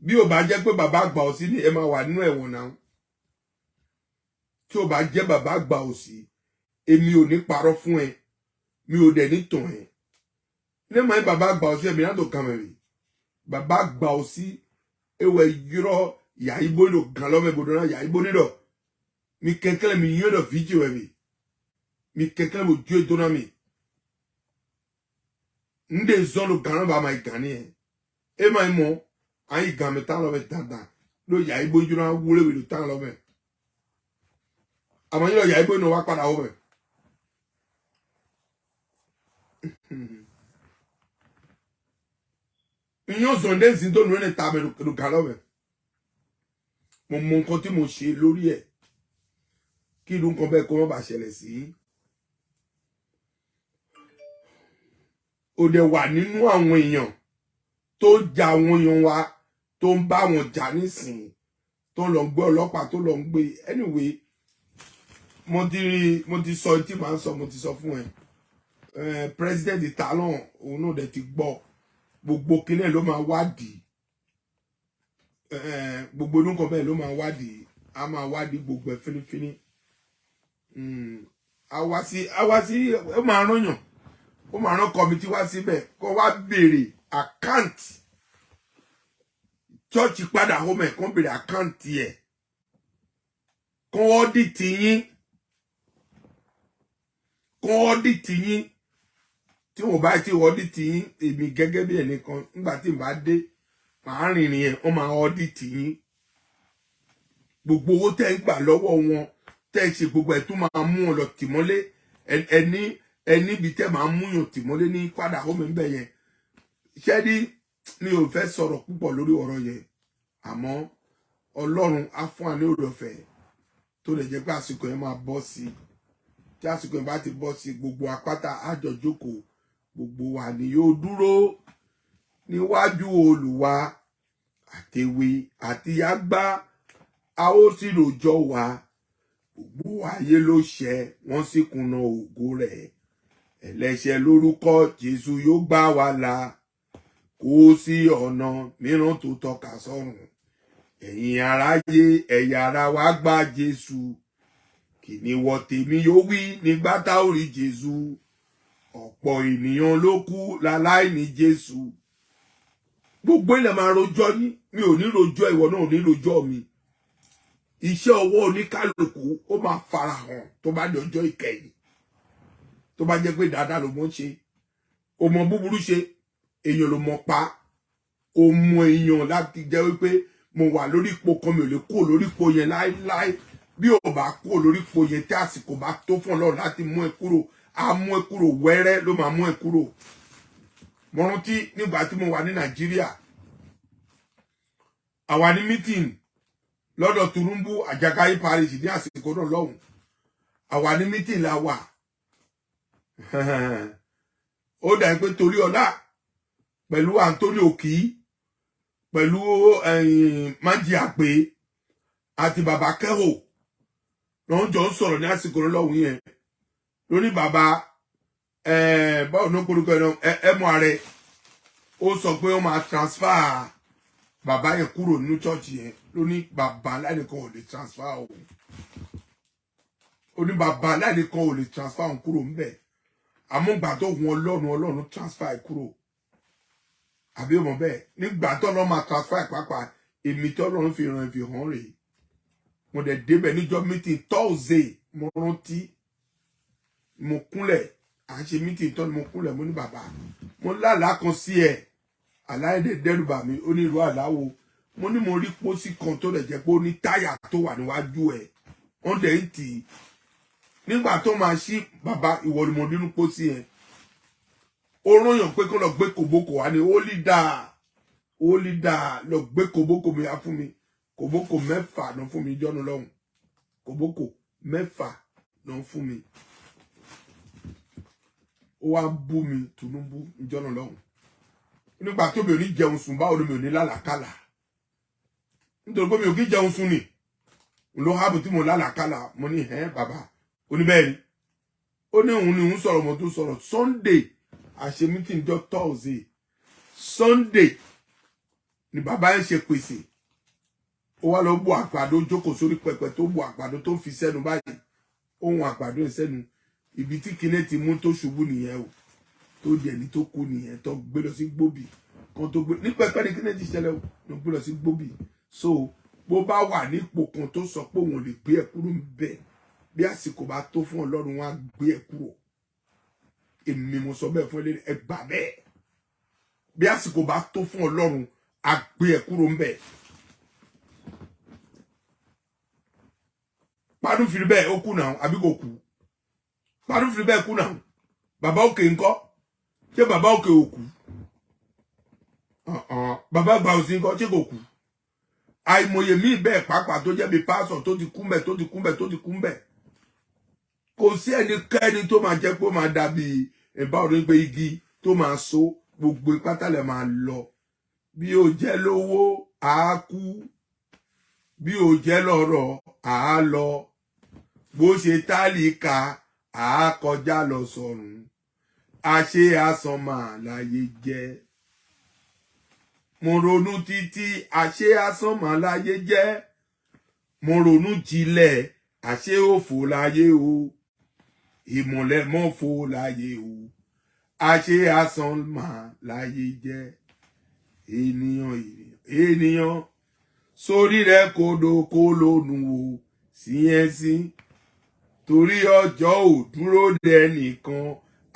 bí ó bá jẹ́ pé bàbá àgbà òsì ni ẹ máa wà nínú ẹ̀wọ̀n náà tí ó bá jẹ́ bàbá àgbà òsì èmi ò ní parọ́ fún ẹ mi ò dẹ̀ ní tàn ẹ́ ní mọ̀ ẹ́ bàbá àgbà òsì ẹ̀mí náà tó kàn mẹ́rin bàbá àgbà òsì ewé yúrọ̀ ìyá ibo ní ògàn lọ́mọ ìbòdó náà ìyá ibo nílò mi kẹ́kẹ́ mi yóò dọ̀ fídíò ẹ̀ mi kẹ́kẹ́ mi ojú ètò náà mi nde zolo gana ba ma igani e ma mo ai game tan lo be tanda lo ya ibo jura wule we tan lo be amani lo ya ibo no wa padà o be inyo zonde zin to no ne ta be lo galo be mo nǹkan tí mo ṣe lórí ẹ̀ kí lu nǹkan be ko má bá ṣẹlẹ̀ sí ó dẹ̀ wà nínú àwọn èèyàn tó ja àwọn èèyàn wa tó ń bá wọn jà nísìn tó lọ gbé ọlọ́pàá tó lọ gbé anyway mo ti sọ tí màá sọ mo ti sọ fún ẹ president talon òun náà dẹ̀ ti gbọ́ gbogbo kílẹ̀ ló máa wádìí gbogbo nǹkan bẹ́ẹ̀ ló máa wádìí a máa wádìí gbogbo ẹ̀ fínífíní àwa sí ó máa rányàn ó máa rán kọmitì wá síbẹ̀ kó wá béèrè àkáǹtì chọ́ọ̀chì padà home ẹ̀ kó béèrè àkáǹtì ẹ̀ kó ọ́dìtì yín tí wọ́n bá ti ọ́dìtì yín èmi gẹ́gẹ́ bí ẹnìkan nígbà tí n bá dé màá rìnrìn ẹ̀ wọ́n máa ọ́dìtì yín gbogbo owó tẹ́ ń gbà lọ́wọ́ wọn tẹ́ ń ṣe gbogbo ẹ̀ tó máa mú wọn lọ tìmọ́lé ẹni bí tẹ́ máa mú yàn tìmọ́lé ní padà home ń bẹ̀ yẹn ṣé rí mi ò fẹ́ sọ̀rọ̀ púpọ̀ lórí ọ̀rọ̀ yẹn àmọ́ Ọlọ́run á fún wa ní òròfẹ́ tó lè jẹ́ pé àsìkò yẹn máa bọ́ sí tí àsìkò yẹn bá ti bọ́ sí gbogbo apáta àjọ jókòó gbogbo wa ni yóò dúró níwájú Olúwa àtèwe àti àgbà a ó sì rojọ́ wa gbogbo ayé ló ṣẹ̀ wọ́n sì kùnà ògo rẹ̀ ẹlẹ́ṣẹ̀ lórúkọ Jésù yóò gbà wá là kò sí ọ̀nà mìíràn tó tọ́ka sọ́run ẹ̀yin aráyé ẹ̀yà ara wa gba Jésù kí ni wọ́n tèmi yóò wí nígbà tá ò rí Jésù ọ̀pọ̀ ènìyàn ló kú láláì ní Jésù gbogbo ilẹ̀ máa rojọ́ ní mi ò ní rojọ́ ìwọ náà ò ní rojọ́ mi iṣẹ́ ọwọ́ oníkálùkù ó máa farahàn tó bá di ọjọ́ ìkẹyìn tó bá jẹ́ pé dáadáa ló mọ̀ ṣe o mọ búburú ṣe èèyàn ló mọ̀ pa o mọ èèyàn láti jẹ́ wípé mo wà lórí ipò kan mi ò lè kúrò lórí ipò yẹn láéláé bí ò bá kúrò lórí ipò yẹn tí àsìkò bá tó fún Ọlọ́run láti mú ẹ kúrò á mú ẹ kúrò wẹ́rẹ́ ló máa mú ẹ kúrò mo rántí nígbà tí mo wà ní Nàìjíríà àwa ní meeting lọ́dọ̀ Turumbu Àjàkáyé parish ní àsìkò náà lọ́hùn àwa ní meeting la wà ó dà pé torí ọlá pẹ̀lú Anthony Òkì pẹ̀lú májí àpè àti bàbá kẹ́hò lọ́n jọ ń sọ̀rọ̀ ní àsìkò náà lọ́hùn yẹn lóní bàbá báwo ló korúkọ ẹmọ ààrẹ ó sọ pé ó máa transfer bàbá yẹn kúrò nínú chọ́ọ̀chì yẹn lóní bàbá aláìníkan ò lè transfer òun ó ní bàbá aláìníkan ò lè transfer òun kúrò ńbẹ̀ àmúgbà tó wọn Ọlọ́run transfer kúrò àbí ọmọ bẹ́ẹ̀ nígbà tó lọ́ máa transfer pàápàá èmi tó Ọlọ́run fi hàn rèé mo dẹ̀ débẹ̀ níjọ́ meeting Thursday mo rántí mo kúnlẹ̀ à ń ṣe meeting tó ni mo kúnlẹ̀ mo ní bàbá mo lálàá kan sí ẹ̀ aláìdè dẹ́rùbà mi ó ní irú àláwo mo ní mo rí pósí kan tó lè jẹ́ pé ó ní táyà tó wà níwájú ẹ̀ wọ́n dẹ̀ ń tì í nígbà tó máa ṣí bàbá ìwọ ni mo nínú pósí yẹn ó ròyàn pé kó lọ gbé kòbókò wá ní ó lì dáa ó lè dà lọ gbé kòbókò mi á fún mi kòbókò 6 ló fún mi jọ́nu lọ́hùn kòbókò 6 ló fún mi ó wá bú mi Tinubu jọ́nu lọ́hùn nígbà tó mi ò ní jẹun sùn báwo ni mi ò ní lálàkàlà nítorí pé mi ò kí jẹun sùn ni ló hábù tí mo lálàkàlà mo ní bàbá oníbẹ̀ẹ́ni ó ní òun ni òun sọ̀rọ̀ mo tó sọ̀rọ̀ Sunday àṣẹ meeting jọ Thursday Sunday ni bàbá ń ṣe pèsè ó wá lọ bù àgbàdo jókòó sórí pẹpẹ tó bù àgbàdo tó fi sẹ́nu báyìí ohun àgbàdo sẹ́nu ibi tí kinní ti mú tó ṣubú nìyẹn o tó di ẹni tó kú nìyẹn tó gbé lọ sí gbòbì kan tó gbé ní pẹpẹ ní kinní ti ṣẹlẹ̀ o ló gbé lọ sí gbòbì so bó bá wà nípò kan tó sọ pé òun lè gbé ẹ kúrò níbẹ̀ bí àsìkò bá tó fún Ọlọ́run wá gbé ẹ kúrò èmi mo sọ bẹ́ẹ̀ fún ẹ gbà bẹ́ẹ̀ bí àsìkò bá tó fún Ọlọ́run á gbé ẹ kúrò ńbẹ̀ Pàdún fìrí bẹ́ẹ̀ ó kú náà àbí kò kú Pàdún fìrí bẹ́ẹ̀ kú náà bàbá òkè ńkọ́ ṣé bàbá òkè ò kú bàbá àgbà òsì ńkọ́ ṣé kò kú àìmọye míì bẹ́ẹ̀ pàápàá tó jẹ́ bí pásọ̀ tó ti kú mbẹ̀ tó ti kú mbẹ̀ tó ti kú mbẹ̀ kò sí ẹnikẹ́ni tó máa jẹ́ pé ó máa dàbí ẹ̀bá òní pé igi tó máa so gbogbo ìpátálẹ̀ máa lọ bí ó jẹ́ lówó àá kú bí ó jẹ́ lọ́rọ̀ àá lọ bó ṣe tálíkà àá kọjá lọ sọ́run àṣé asán máa láyé jẹ́ mo ronú títí àṣé asán máa láyé jẹ́ mo ronú jinlẹ̀ àṣé òfò láyé o ìmọ̀lẹ̀ mọ́fò láyé o àṣé asán máa láyé jẹ́ ènìyàn sórí rẹ kodo kó lónú o síyẹnsí torí ọjọ́ ò dúró dẹ nìkan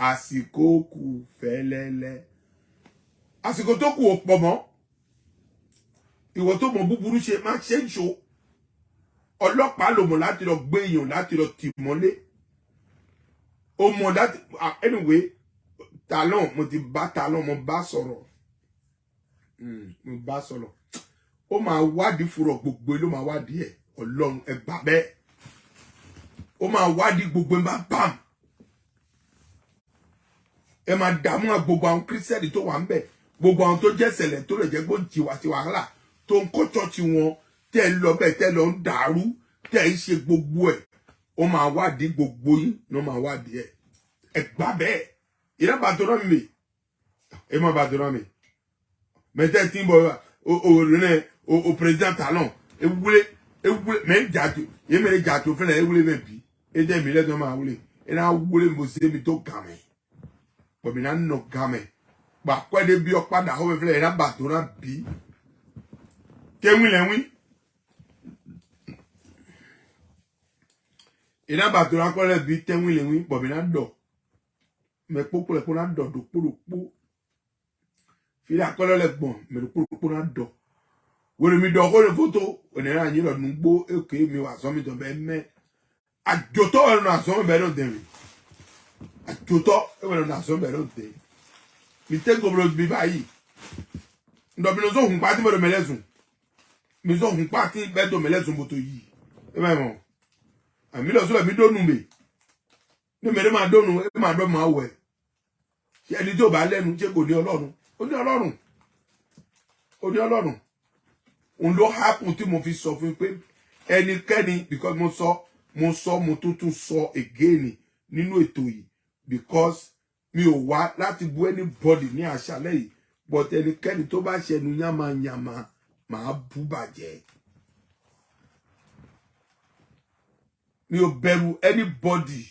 àsìkò kù fẹ́lẹ́lẹ́ àsìkò tó kù ò pọ̀ mọ́ ìwọ tó mọ̀ búburú ṣe má ṣe ń ṣo ọlọ́pàá ló mọ̀ láti lọ gbé èèyàn láti lọ tì mọ́lé ó mọ̀ láti anyway Talon mo ti bá Talon mo bá sọ̀rọ̀ mo bá sọ̀rọ̀ ó máa wádìí fúrọ̀ gbogbo ló máa wádìí ẹ̀ Ọlọ́run ẹ gbà bẹ́ẹ̀ ó máa wádìí gbogbo ẹ máa bam ẹ máa dààmú gbogbo àwọn kírísítẹ́nì tó wà ń bẹ̀ gbogbo àwọn tó jẹ́ ṣẹlẹ̀ tó lè jẹ́ pé ó ń tiwa ti wàhálà tó ń kọ́ ṣọ́ọ̀ṣì wọn tẹ́ ń lọ bẹ́ẹ̀ tẹ́ lọ ń dàrú tẹ́ ń ṣe gbogbo ẹ̀ ó máa wádìí gbogbo yín ló máa wádìí ẹ̀ ẹ gbà bẹ́ẹ̀ ìyá bàtọ́rọ́ mi ẹ má bàtọ́rọ́ mi mẹ́tẹ́ tí ń bọ̀ o président Talon ewúlé mẹ́ ń jà tó yé mẹ́rin jà tó fẹ́lẹ̀ ewúlé mẹ́ bí ẹ jẹ́ mi lẹ́tọ́ máa wúlé ẹ náà wúlé mo ṣe mi tó gà mẹ́ pọ̀mí náà nọ gà mẹ́ gbà kwẹ́dẹ́ bí ọ̀padà ọ̀fẹ́ fẹ́lẹ̀ ẹ náà bàtọ́rọ́ bí kéwìn lẹ́wìn ẹ náà bàtọ́rọ́ akọ́lẹ̀ bí tẹ́wìn lẹ́wìn pọ̀mí náà dọ̀ mẹ́ kpókpó lẹ́kpó náà dọ̀ dòkpódòkpó fili akọ́lẹ̀ lẹ́gbọ̀n mẹ́ dòkpódòkpó náà dọ̀ wòle mi dọ̀ kó lè fótó ònìyàn ànyìn lọ nùgbó èké mi wà sọ́mi tó bẹ́ẹ̀ mẹ́ àjòtọ́ ẹ̀rọ náà sọ́mi bẹ́ẹ̀ ló dẹ̀ mi àjòtọ́ ẹ̀rọ náà sọ́mi bẹ́ẹ̀ ló dẹ̀ mi tẹ́ gbogbo bí báyìí ndọ̀ mi lọ sọ hùn pàtí bẹ́ẹ̀ tó mẹ́lẹ́sùn mi sọ hùn pàtí bẹ́ẹ̀ tó mẹ́lẹ́sùn bó tó yìí ẹ bá mọ̀ àmì lọ sọ ẹ̀mí dónú mi ní mẹ́rin máa dónú ẹ máa dọ́ máa wẹ̀ ṣé ẹni tó bá lẹ́nu ṣé kò ní Ọlọ́run ó ní Ọlọ́run ó ní Ọlọ́run òun ló hápùn tí mo fi sọ fún pé ẹnikẹ́ni because mo tún sọ again nínú ètò yìí because mi ò wá láti bú anybody ní àṣálẹ́ yìí but ẹnikẹ́ni tó bá ṣẹnu yàmàyàmà máa bú bàjẹ́ mi ò bẹ̀rù anybody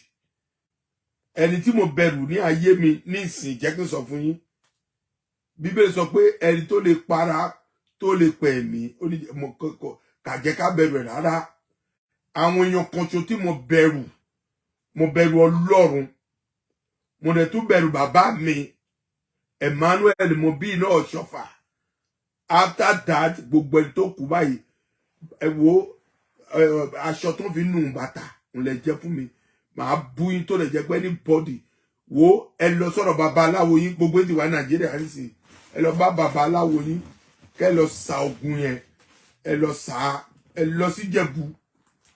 ẹni tí mo bẹ̀rù ní ayé mi ní ìsìn jẹ́ kí n sọ fún yín Bíbélì sọ pé ẹni tó lè para tó lè pẹ̀ mí kàjẹ́ ká bẹ̀rù ẹ̀ rárá àwọn èèyàn kan ṣo tí mo bẹ̀rù Ọlọ́run mo dẹ̀ tún bẹ̀rù bàbá mi Emmanuel mo bí iná Oshoffa after that gbogbo ẹni tó kú báyìí ẹ wo aṣọ tó fi nù bàtà ń lè jẹ́ fún mi màá bú yín tó lè jẹ́ pé anybody wo ẹ lọ sọ̀rọ̀ babaláwo yín gbogbo èdè wa Nàìjíríà nísìnyí ẹ lọ bá babaláwo yín kẹ́ lọ sa ogun yẹn ẹ lọ sí Jẹ̀bú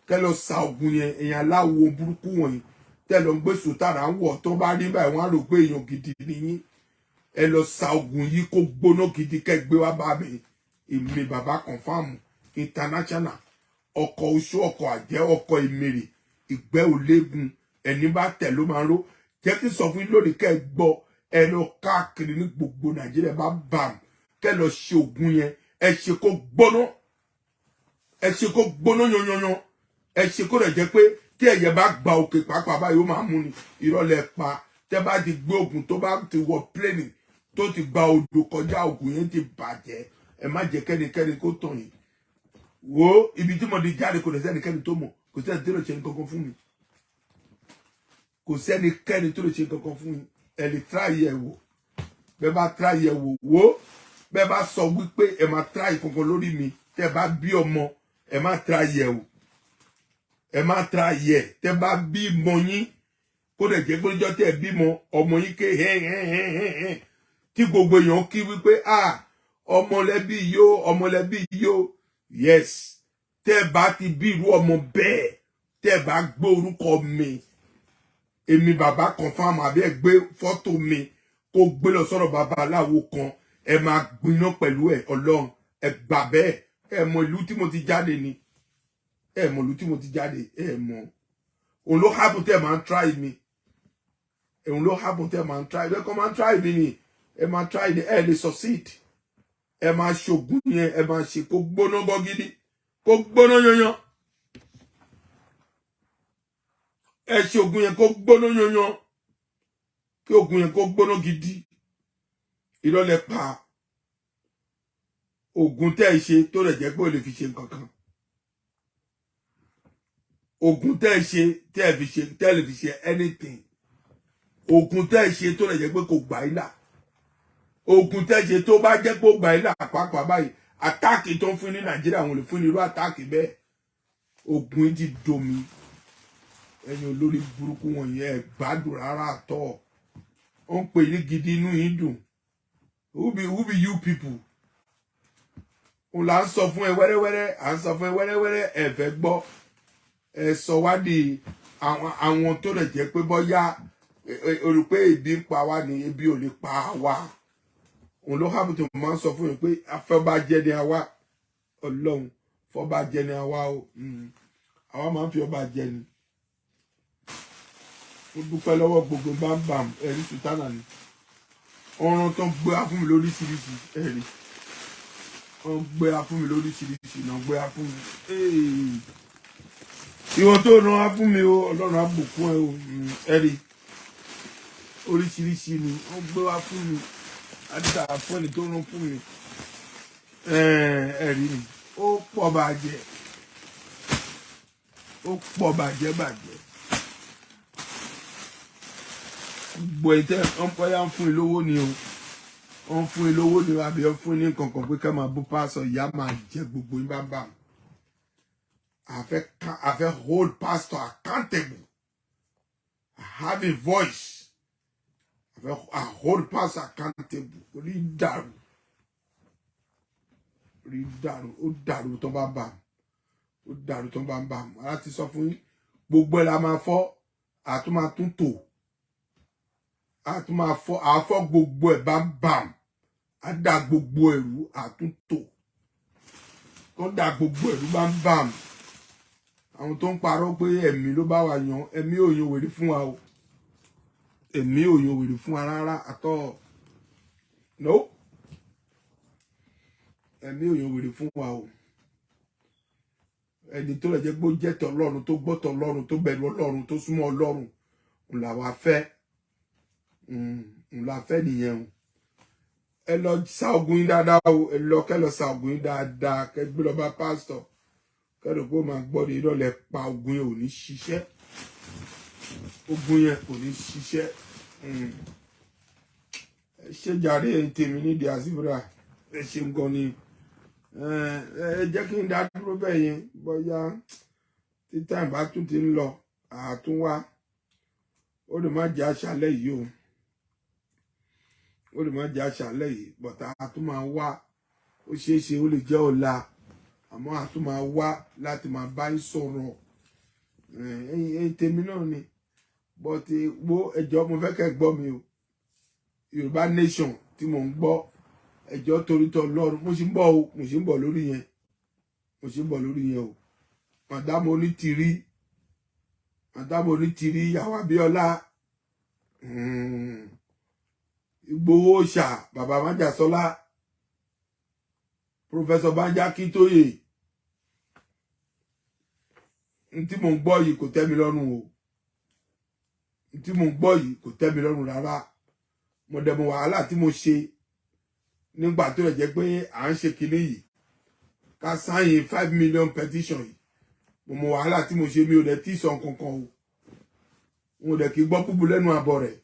kẹ́ lọ sa ogun yẹn èèyàn aláwo burúkú wọ̀nyí tẹ́ lọ ń gbé sòtàrà ń wọ̀ tó bá rí báyìí wọ́n á rò pé èèyàn gidi nìyí ẹ lọ sa ogun yìí kó gbóná gidi kẹ́ gbé wá bá mi èmi bàbá confam international ọkọ̀ oṣù ọkọ̀ àjẹ́ ọkọ̀ ìmèrè ìgbẹ́ òlégun ẹni bá tẹ̀ ló máa ró jẹ́ kí sọ fún yín lónìí kẹ́ gbọ́ ẹ lọ káàkiri ní gbogbo Nàìjíríà bá bàm kẹ́ lọ ṣe ogun yẹn ẹ ṣe kó gbóná yanyanyan ẹ ṣe kó rẹ̀ jẹ́ pé tí ẹ̀yẹ bá gba òkè pàápàá báyìí ó máa mú ni ìrọ̀lẹ́ pa tẹ́ bá ti gbé ogun tó bá ti wọ pléènì tó ti gba odò kọjá ogun yẹn ti bàjẹ́ ẹ má jẹ́ kẹ́nikẹ́ni kó tàn yín wo ibi tí mo di jáde kò lè sẹ́nikẹ́ni tó mọ̀ kò sẹ́ni tó lè ṣe nǹkan fún mi kò sẹ́nikẹ́ni tó lè ṣe nǹkan fún mi ẹ lè tráyì ẹ wò bẹ́ẹ̀ bá tráyì ẹ wò wo bẹ́ẹ̀ bá sọ wípé ẹ máa tráyì kankan lórí mi tẹ́ bá bí ọmọ ẹ má tráyì ẹ wò ẹ má tráyì ẹ tẹ́ bá bí mọ yín kó lè jẹ́ pé lọ́jọ́ tẹ́ bímọ ọmọ yín ké hẹ́hẹ́hẹ́hẹ́ tí gbogbo èèyàn kí wípé ọmọlẹ́bí yóò yes tẹ́ bá ti bí irú ọmọ bẹ́ẹ̀ tẹ́ bá gbé orúkọ mi èmi bàbá confam àbí ẹ gbé fọ́tò mi kó gbé lọ sọ́dọ̀ babaláwo kan ẹ máa gbiná pẹ̀lú ẹ Ọlọ́run ẹ gbà bẹ́ẹ̀ ẹ mọ ìlú tí mo ti jáde ni ẹ mọ ìlú tí mo ti jáde ẹ mọ òun ló hábùn tẹ́ máa ń try mi òun ló hábùn tẹ́ máa ń try bẹ́ẹ̀ kọ́ máa ń try mi ni ẹ máa try ni ẹ lè succeed ẹ máa ṣògùn yẹn ẹ máa ṣe kó gbóná gọ́ gidi kó gbóná yanyan ẹ ṣe ogun yẹn kó gbóná yanyan kí ogun yẹn kó gbóná gidi ìrọ̀lẹ́ pa ogun tẹ́ ẹ ṣe tó lè jẹ́ pé ó lè fi ṣe nǹkan kan ogun tẹ́ ẹ ṣe tẹ́ ẹ lè fi ṣe anything ogun tẹ́ ẹ ṣe tó lè jẹ́ pé kò gbà ilà ogun tẹ́ ẹ ṣe tó bá jẹ́ pé ó gbà ilà pàápàá báyìí àtáàkì tó ń fún ní Nàìjíríà àwọn olè fún ní irú àtáàkì bẹ́ẹ̀ ogun ti domi ẹ̀yin olórí burúkú wọ̀nyí ẹ gbádùn rárá àtọ̀ ó ń pè ní gidi inú yín dùn who be you people òun là ń sọ fún ẹ wẹ́rẹ́wẹ́rẹ́ à ń sọ fún ẹ wẹ́rẹ́wẹ́rẹ́ ẹ fẹ́ gbọ́ ẹ sọ wádìí àwọn tó lè jẹ́ pé bọ́yá o rò pé ebi ń pa wá ni ebi ò lè pa wá òun ló hábùtò máa ń sọ fún yín pé afẹ́bàjẹ́ ni àwa Ọlọ́run fọbàjẹ́ ni àwa o àwa máa ń fi ọba jẹ ni ó dúpẹ́ lọ́wọ́ gbogbo bámbàm ẹ̀rí sùtánà ni ọ̀ràn tó ń gbé wá fún mi lóríṣiríṣi ẹ̀rí wọ́n gbé wá fún mi lóríṣiríṣi náà gbé wá fún mi ìwọ̀n tó ràn wá fún mi o Ọlọ́run á bùkún ẹ o ẹ̀rí oríṣiríṣi ni wọ́n gbé wá fún mi àdìsá fún ẹni tó ràn fún mi ẹ̀rí ni ó pọ̀ bàjẹ́ bàjẹ́. Gbogbo ìtẹ́ wọ́n pọ́yà ń fún ìlówó ni o wọ́n fún ìlówó ni àbí wọ́n fún ní kankan pé ká máa bú pásọ ìyá máa jẹ gbogbo yín bá I fẹ́ hold pastor accountable I have a voice I hold pastor accountable orí dàrú ó dàrú tó bá bá ó dàrú tó bá ń bá láti sọ fún yín gbogbo ẹ̀ la máa fọ́ àtúmọ̀ àtúntò àtúmọ̀ àfọ́ gbogbo ẹ̀ bam àdá gbogbo ẹ̀rú àtúntò tó dá gbogbo ẹ̀rú bam àwọn tó ń parọ́ pé ẹ̀mí ló bá wa yan ẹ̀mí ò yan wèrè fún wa o ẹ̀mí ò yan wèrè fún wa rárá àtọ́ no ẹ̀mí ò yan wèrè fún wa o ẹni tó lè jẹ́ pé ó jẹ́ tọ̀ Ọlọ́run tó gbọ́ tọ̀ Ọlọ́run tó bẹ̀rù Ọlọ́run tó súnmọ́ Ọlọ́run òun làwa fẹ́ la fẹ́ nìyẹn o ẹ lọ sa ogun yín dáadáa o ẹ lọ kẹ́ lọ sa ogun yín dáadáa kẹ́ gbé lọ bá pásítọ̀ kẹ́ lọ pé ó máa gbọ́ ní ìrọ̀lẹ́ pa ogun yẹn ò ní ṣiṣẹ́ ogun yẹn kò ní ṣiṣẹ́ ẹ ṣe jàre tèmi nídìí àsìbúrà ẹ ṣe ń gan ni ẹ jẹ́ kí n dá dúró bẹ́ẹ̀ yẹn bóyá tí táìm bá tún ti ń lọ àtúnwá ó lè má jẹ́ àṣálẹ́ yìí o ó lè má jẹ́ àṣálẹ́ yìí bọ̀tá a tún máa wá ó ṣeé ṣe ó lè jẹ́ ọ̀la àmọ́ a tún máa wá láti máa bá yín sọ̀rọ̀ ẹ̀yin tèmi náà ni but wo ẹjọ́ mo fẹ́ kẹ́ gbọ́ mi o Yorùbá nation tí mò ń gbọ́ ẹjọ́ torítọ́ Ọlọ́run mo ṣì ń bọ̀ o mo ṣì ń bọ̀ lórí yẹn o Madam Onítìrí ìyàwó Abíọ́lá Ìgbòho Òòṣà bàbá Májàsọ́lá Professor Banji Akíntóyè ntí mò ń gbọ́ yìí kò tẹ́ mi lọ́rùn o ntí mò ń gbọ́ yìí kò tẹ́ mi lọ́rùn rárá mo dẹ̀ mọ̀ wàhálà tí mo ṣe nígbà tó rẹ̀ jẹ́ pé à ń ṣe kinní yìí ká sáyìn 5 million petition yìí mo mọ̀ wàhálà tí mo ṣe mi ò dẹ̀ tí sọ kankan o mo dẹ̀ kí gbọ́ búbu lẹ́nu àbọ̀ rẹ̀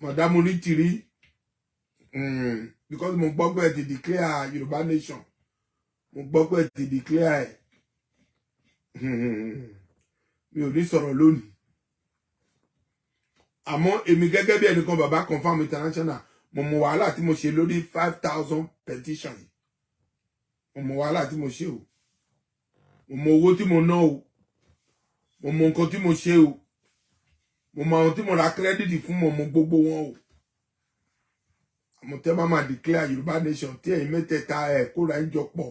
Madam Onítìrí because mo gbọ́ pé ẹ ti declare Yorùbá nation mo gbọ́ pé ẹ ti declare mi ò ní sọ̀rọ̀ lónìí àmọ́ èmi gẹ́gẹ́ bí ẹnìkan bàbá confam international mo mọ̀ wàhálà tí mo ṣe lórí 5,000 petition yìí mo mọ̀ wàhálà tí mo ṣe o mo mọ̀ owó tí mo ná o mo mọ̀ nǹkan tí mo ṣe o mo mọ̀ àwọn tí mo ra credit fún mo mọ̀ gbogbo wọn o àmọ́ tẹ́ bá máa declare Yorùbá nation tí ẹ̀yin mẹ́tẹ̀ẹ̀ta ẹ̀ kóra ń jọ pọ̀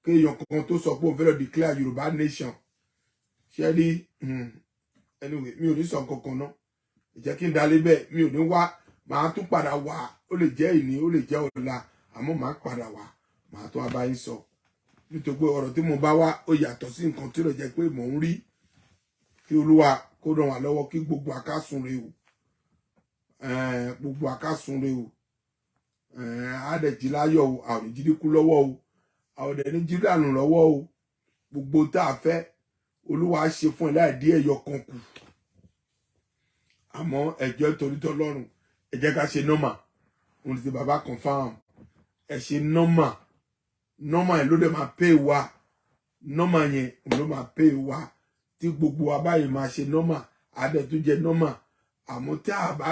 kéèyàn kankan tó sọ pé òun fẹ́ lọ declare Yorùbá nation ṣe rí anyway mi ò ní sọ kankan náà ìjẹ́ kí n dalé bẹ́ẹ̀ mi ò ní wá màá tún padà wá ó lè jẹ́ ìní ó lè jẹ́ ọ̀la àmọ́ màá padà wá màá tún abá yín sọ nítorí pé ọ̀rọ̀ tí mo bá wá ó yàtọ̀ sí nǹkan tí ó lè jẹ́ pé mò ń rí kí Olúwa kó ràn wá lọ́wọ́ kí gbogbo àkásùnre o gbogbo àkásùnre o àdẹ̀jì láyọ̀ o àwọn ìjíríkú lọ́wọ́ o àwọn ọ̀dẹ̀ ní jíríànù lọ́wọ́ o gbogbo tá a fẹ́ Olúwa ṣe fún ẹ láì dí ẹyọ kan kù àmọ́ ẹjọ́ torítọ́ lọ́rùn ẹ jẹ́ ká ṣe nọ́mà òun ti bàbá confam ẹ ṣe nọ́mà yẹn ló dẹ̀ máa pay wa nọ́mà yẹn òun ló máa pay wa tí gbogbo wa báyìí máa ṣe nọ́mà adẹ̀ tó jẹ nọ́mà àmọ́ tí a bá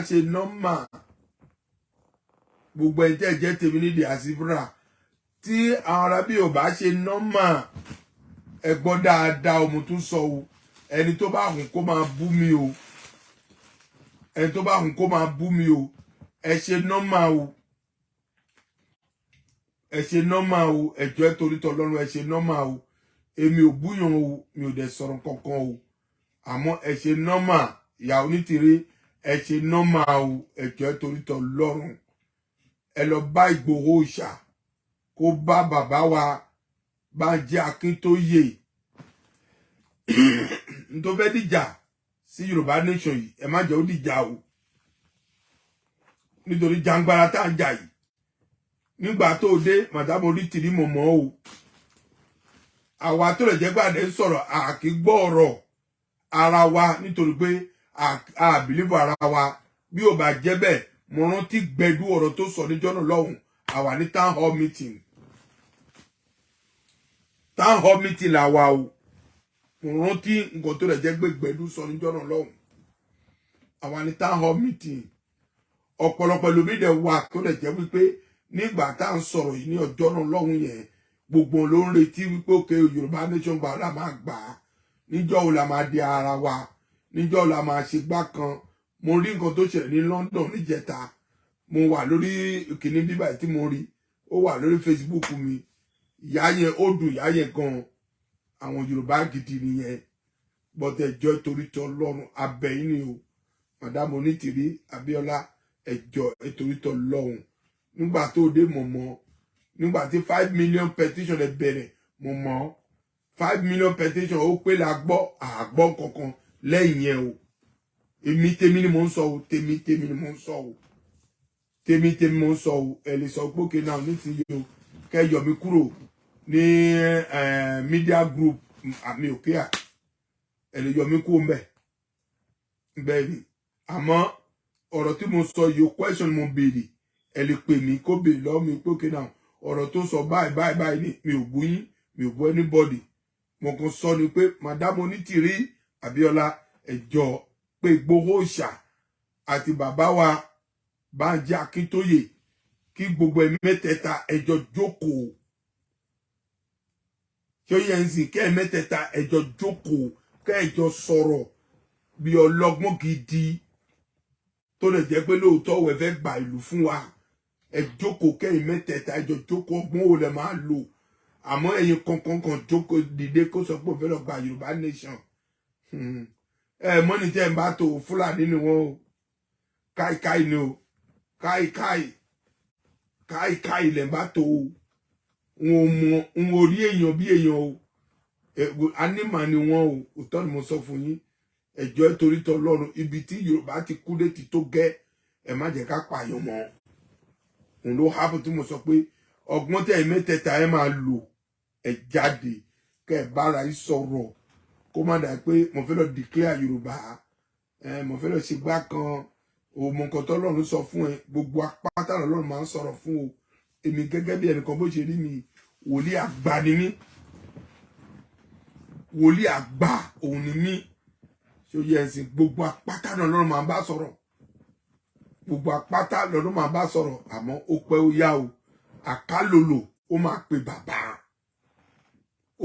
ṣe nọ́mà gbogbo ẹni tẹ́ jẹ́ tèmi ní diaspora tí àwọn arábí ò bá ṣe nọ́mà ẹ gbọ́ dáadáa ọmọ tó sọ o ẹni tó bá hùn kó máa bú mi o ẹ ṣe nọ́mà o ẹjọ́ torítọ́ Ọlọ́run ẹ ṣe nọ́mà o èmi ò búyàn o mi ò dẹ̀ sọ̀rọ̀ kankan o àmọ́ ẹ ṣe nọ́mà ìyá Onítìrí ẹ ṣe nọ́mà o ẹjọ́ torítọ́ Ọlọ́run ẹ lọ bá Ìgbòho Òòṣà kó bá bàbá wa Banji Akíntóyè n tó fẹ́ dìjà sí Yorùbá nation yìí ẹ má jẹ́ ó dìjà o nítorí jàǹgbára tá à ń jà yìí nígbà tó dé Madam Onítìrí mọ̀mọ́ o àwa tó lè jẹ́ gbàdé ń sọ̀rọ̀ àkí gbọ́ ọ̀rọ̀ ara wa nítorí pé a bìlífù ara wa bí ò bá jẹ́ bẹ́ẹ̀ mo rántí gbẹdú ọ̀rọ̀ tó sọ níjọ́ náà lọ́hùn àwa ní town hall meeting làwa o mo rántí nǹkan tó lè jẹ́ pé gbẹdú sọ níjọ́ náà lọ́hùn àwa ní town hall meeting ọ̀pọ̀lọpọ̀ lómi dẹ̀ wà tó lè jẹ́ wípé nígbà tá à ń sọ̀rọ̀ yìí ní ọjọ́ náà lọ́hùn yẹn gbogbo ló ń retí wípé òkè Yorùbá nation gbà la máa gbà á níjọ́ wo la máa di ara wa níjọ́ wo la máa ṣe gbá kan mo rí nǹkan tó ṣẹlẹ̀ ní London níjẹta mo wà lórí kìíní bíbá tí mo rí ó wà lórí Facebook mi ìyá yẹn ó dùn ìyá yẹn gan àwọn Yorùbá gidi nìyẹn bọ́tẹ̀ ẹjọ́ torítọ́ Ọlọ́run abẹ́yìn ni o Madam Onítìrí Abíọ́lá ẹjọ́ torítọ́ Ọlọ́run nígbà tó dé mọ̀mọ́ nígbà tí 5 million petition ẹ bẹ̀rẹ̀ mọ̀mọ́ 5 million petition ó pé la gbọ́ àgbọ́ kankan lẹ́yìn yẹn o èmi tèmi ni mò ń sọ o tèmi ni mò ń sọ o tèmi mò ń sọ o ẹ lè sọ pé òkè náà nísìnyí o kẹ́ yọ mi kúrò ní media group àmì òkè à ẹ lè yọ mi kúrò bẹ́ẹ̀ ni àmọ́ ọ̀rọ̀ tí mo sọ yìí question mo béèrè ẹ lè pè mí kó béèrè lọ́wọ́ mi pé òkè náà ọ̀rọ̀ tó sọ báyìí ni mi ò bú yín mi ò bú anybody mo kàn sọ ni pé Madam Onítìrí Abíọ́lá ẹjọ́ pé Ìgbòho Òòṣà àti bàbá wa Bánjí Akíntóyè kí gbogbo ẹ̀yin mẹ́tẹ̀ẹ̀ta ẹjọ́ jókòó tí ó yẹ ń sìn kẹ́ ẹ̀ mẹ́tẹ̀ẹ̀ta ẹjọ́ jókòó kẹ́ ẹjọ́ sọ̀rọ̀ bí ọlọ́gbọ́n gidi tó lè jẹ́ pé lóòótọ́ wẹ̀ fẹ́ gba ìlú fún wa ẹ jókòó kẹ́ ẹ̀ mẹ́tẹ̀ẹ̀ta ẹjọ́ jókòó ọgbọ́n wo lẹ máa lò àmọ́ ẹ̀yin kankan jókòó dìde kó sọ pé ó fẹ́ lọ gba Yorùbá nation mọ́ni tẹ́ ń bá tó Fúlàní ni wọ́n o káìkáì ni o káìkáì lẹ̀ ń bá tó o wọn mọ n orí èèyàn bí èèyàn o anímọ̀ ni wọ́n o òótọ́ ni mo sọ fún yín ẹjọ́ torí tọlọ́run ibi tí Yorùbá ti kú dé ti tó gẹ́ ẹ má jẹ́ ká pààyàn mọ́ òun ló hábù tí mo sọ pé ọgbọ́n tẹ̀ mẹ́tẹ̀ẹ̀ta ẹ máa lò ẹ jáde kẹ́ ẹ bára yín sọ̀rọ̀ kó má dà pé mo fẹ́ lọ declare Yorùbá mo fẹ́ lọ ṣe gbá kan o mọ nǹkan tọ́lọ́run sọ fún ẹ gbogbo apáta lọ́lọ́run máa ń sọ̀rọ̀ fún o èmi gẹ́gẹ́ bí ẹnìkan bó ṣe rí mi wòlíì àgbà ni mí wòlíì àgbà òun ni mí ṣé ó yẹ ẹ̀sìn gbogbo apáta lọ́lọ́run máa bá sọ̀rọ̀ gbogbo apáta lọ́lọ́run máa bá sọ̀rọ̀ àmọ́ ó pẹ́ ó yá o àkálòlò ó máa pe bàbá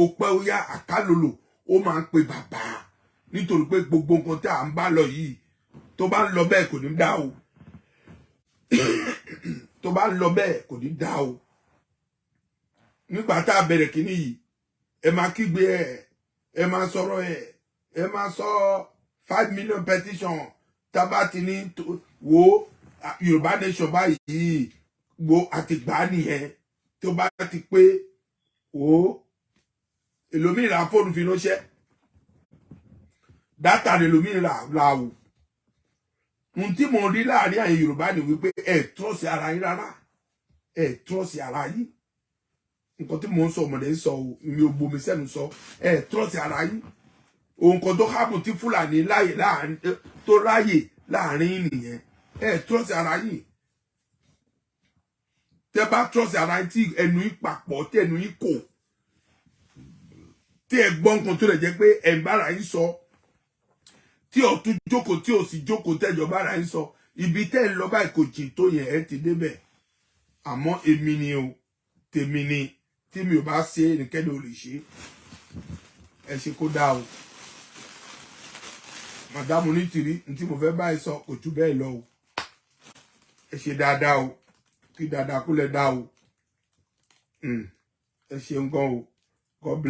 ó pẹ́ ó yá àkálòlò ó máa pe bàbá nítorí pé gbogbo nǹkan tí à ń bá lọ yìí tó bá ń lọ bẹ́ẹ̀ kò ní dá o tó bá ń lọ bẹ́ẹ̀ kò ní dá o nígbà tá a bẹ̀rẹ̀ kínní yìí ẹ máa kígbe ẹ máa sọ̀rọ̀ ẹ máa sọ 5 million petition tá a bá ti ní wo Yorùbá nation báyìí wo àti gbà á nìyẹn tó bá ti pé wo èlòmíràn fóònù fi ránṣẹ́ dátà èlòmíràn là wò ohun tí mo rí láàrin àyè Yorùbá ni wípé ẹ trọ́ọ̀sì ara yín rárá ẹ trọ́ọ̀sì ara yín nǹkan tí mo ń sọ ọmọdé ń sọ o mi ò gbomi sẹ́nu sọ ẹ trọ́ọ̀sì ara yín ohun kan tó hábù tí Fúlàní láàyè láàrin tó ráyè láàrin nìyẹn ẹ trọ́ọ̀sì ara yín tẹ bá trọ́ọ̀sì ara yín tí ẹnu yín papọ̀ tí ẹnu yín kò tí ẹ gbọ́ nǹkan tó lè jẹ́ pé ẹ̀ ń bára yín sọ tí ọ̀tún jókòó tí ò sì jókòó tẹ́jọ́ bára yín sọ ibi tẹ́ ń lọ báyìí kò jìn tó yẹn ẹ ti débẹ̀ àmọ́ èmi ni o tèmi ni tí mi ò bá ṣe ẹnikẹ́ni ò lè ṣe ẹ ṣe kó dáa o màdámù Onítìrí ní tí mo fẹ́ báyìí sọ kò jù bẹ́ẹ̀ lọ o ẹ ṣe dáadáa o kí dáadáa kó lẹ dá o ẹ ṣeun gan o God bless.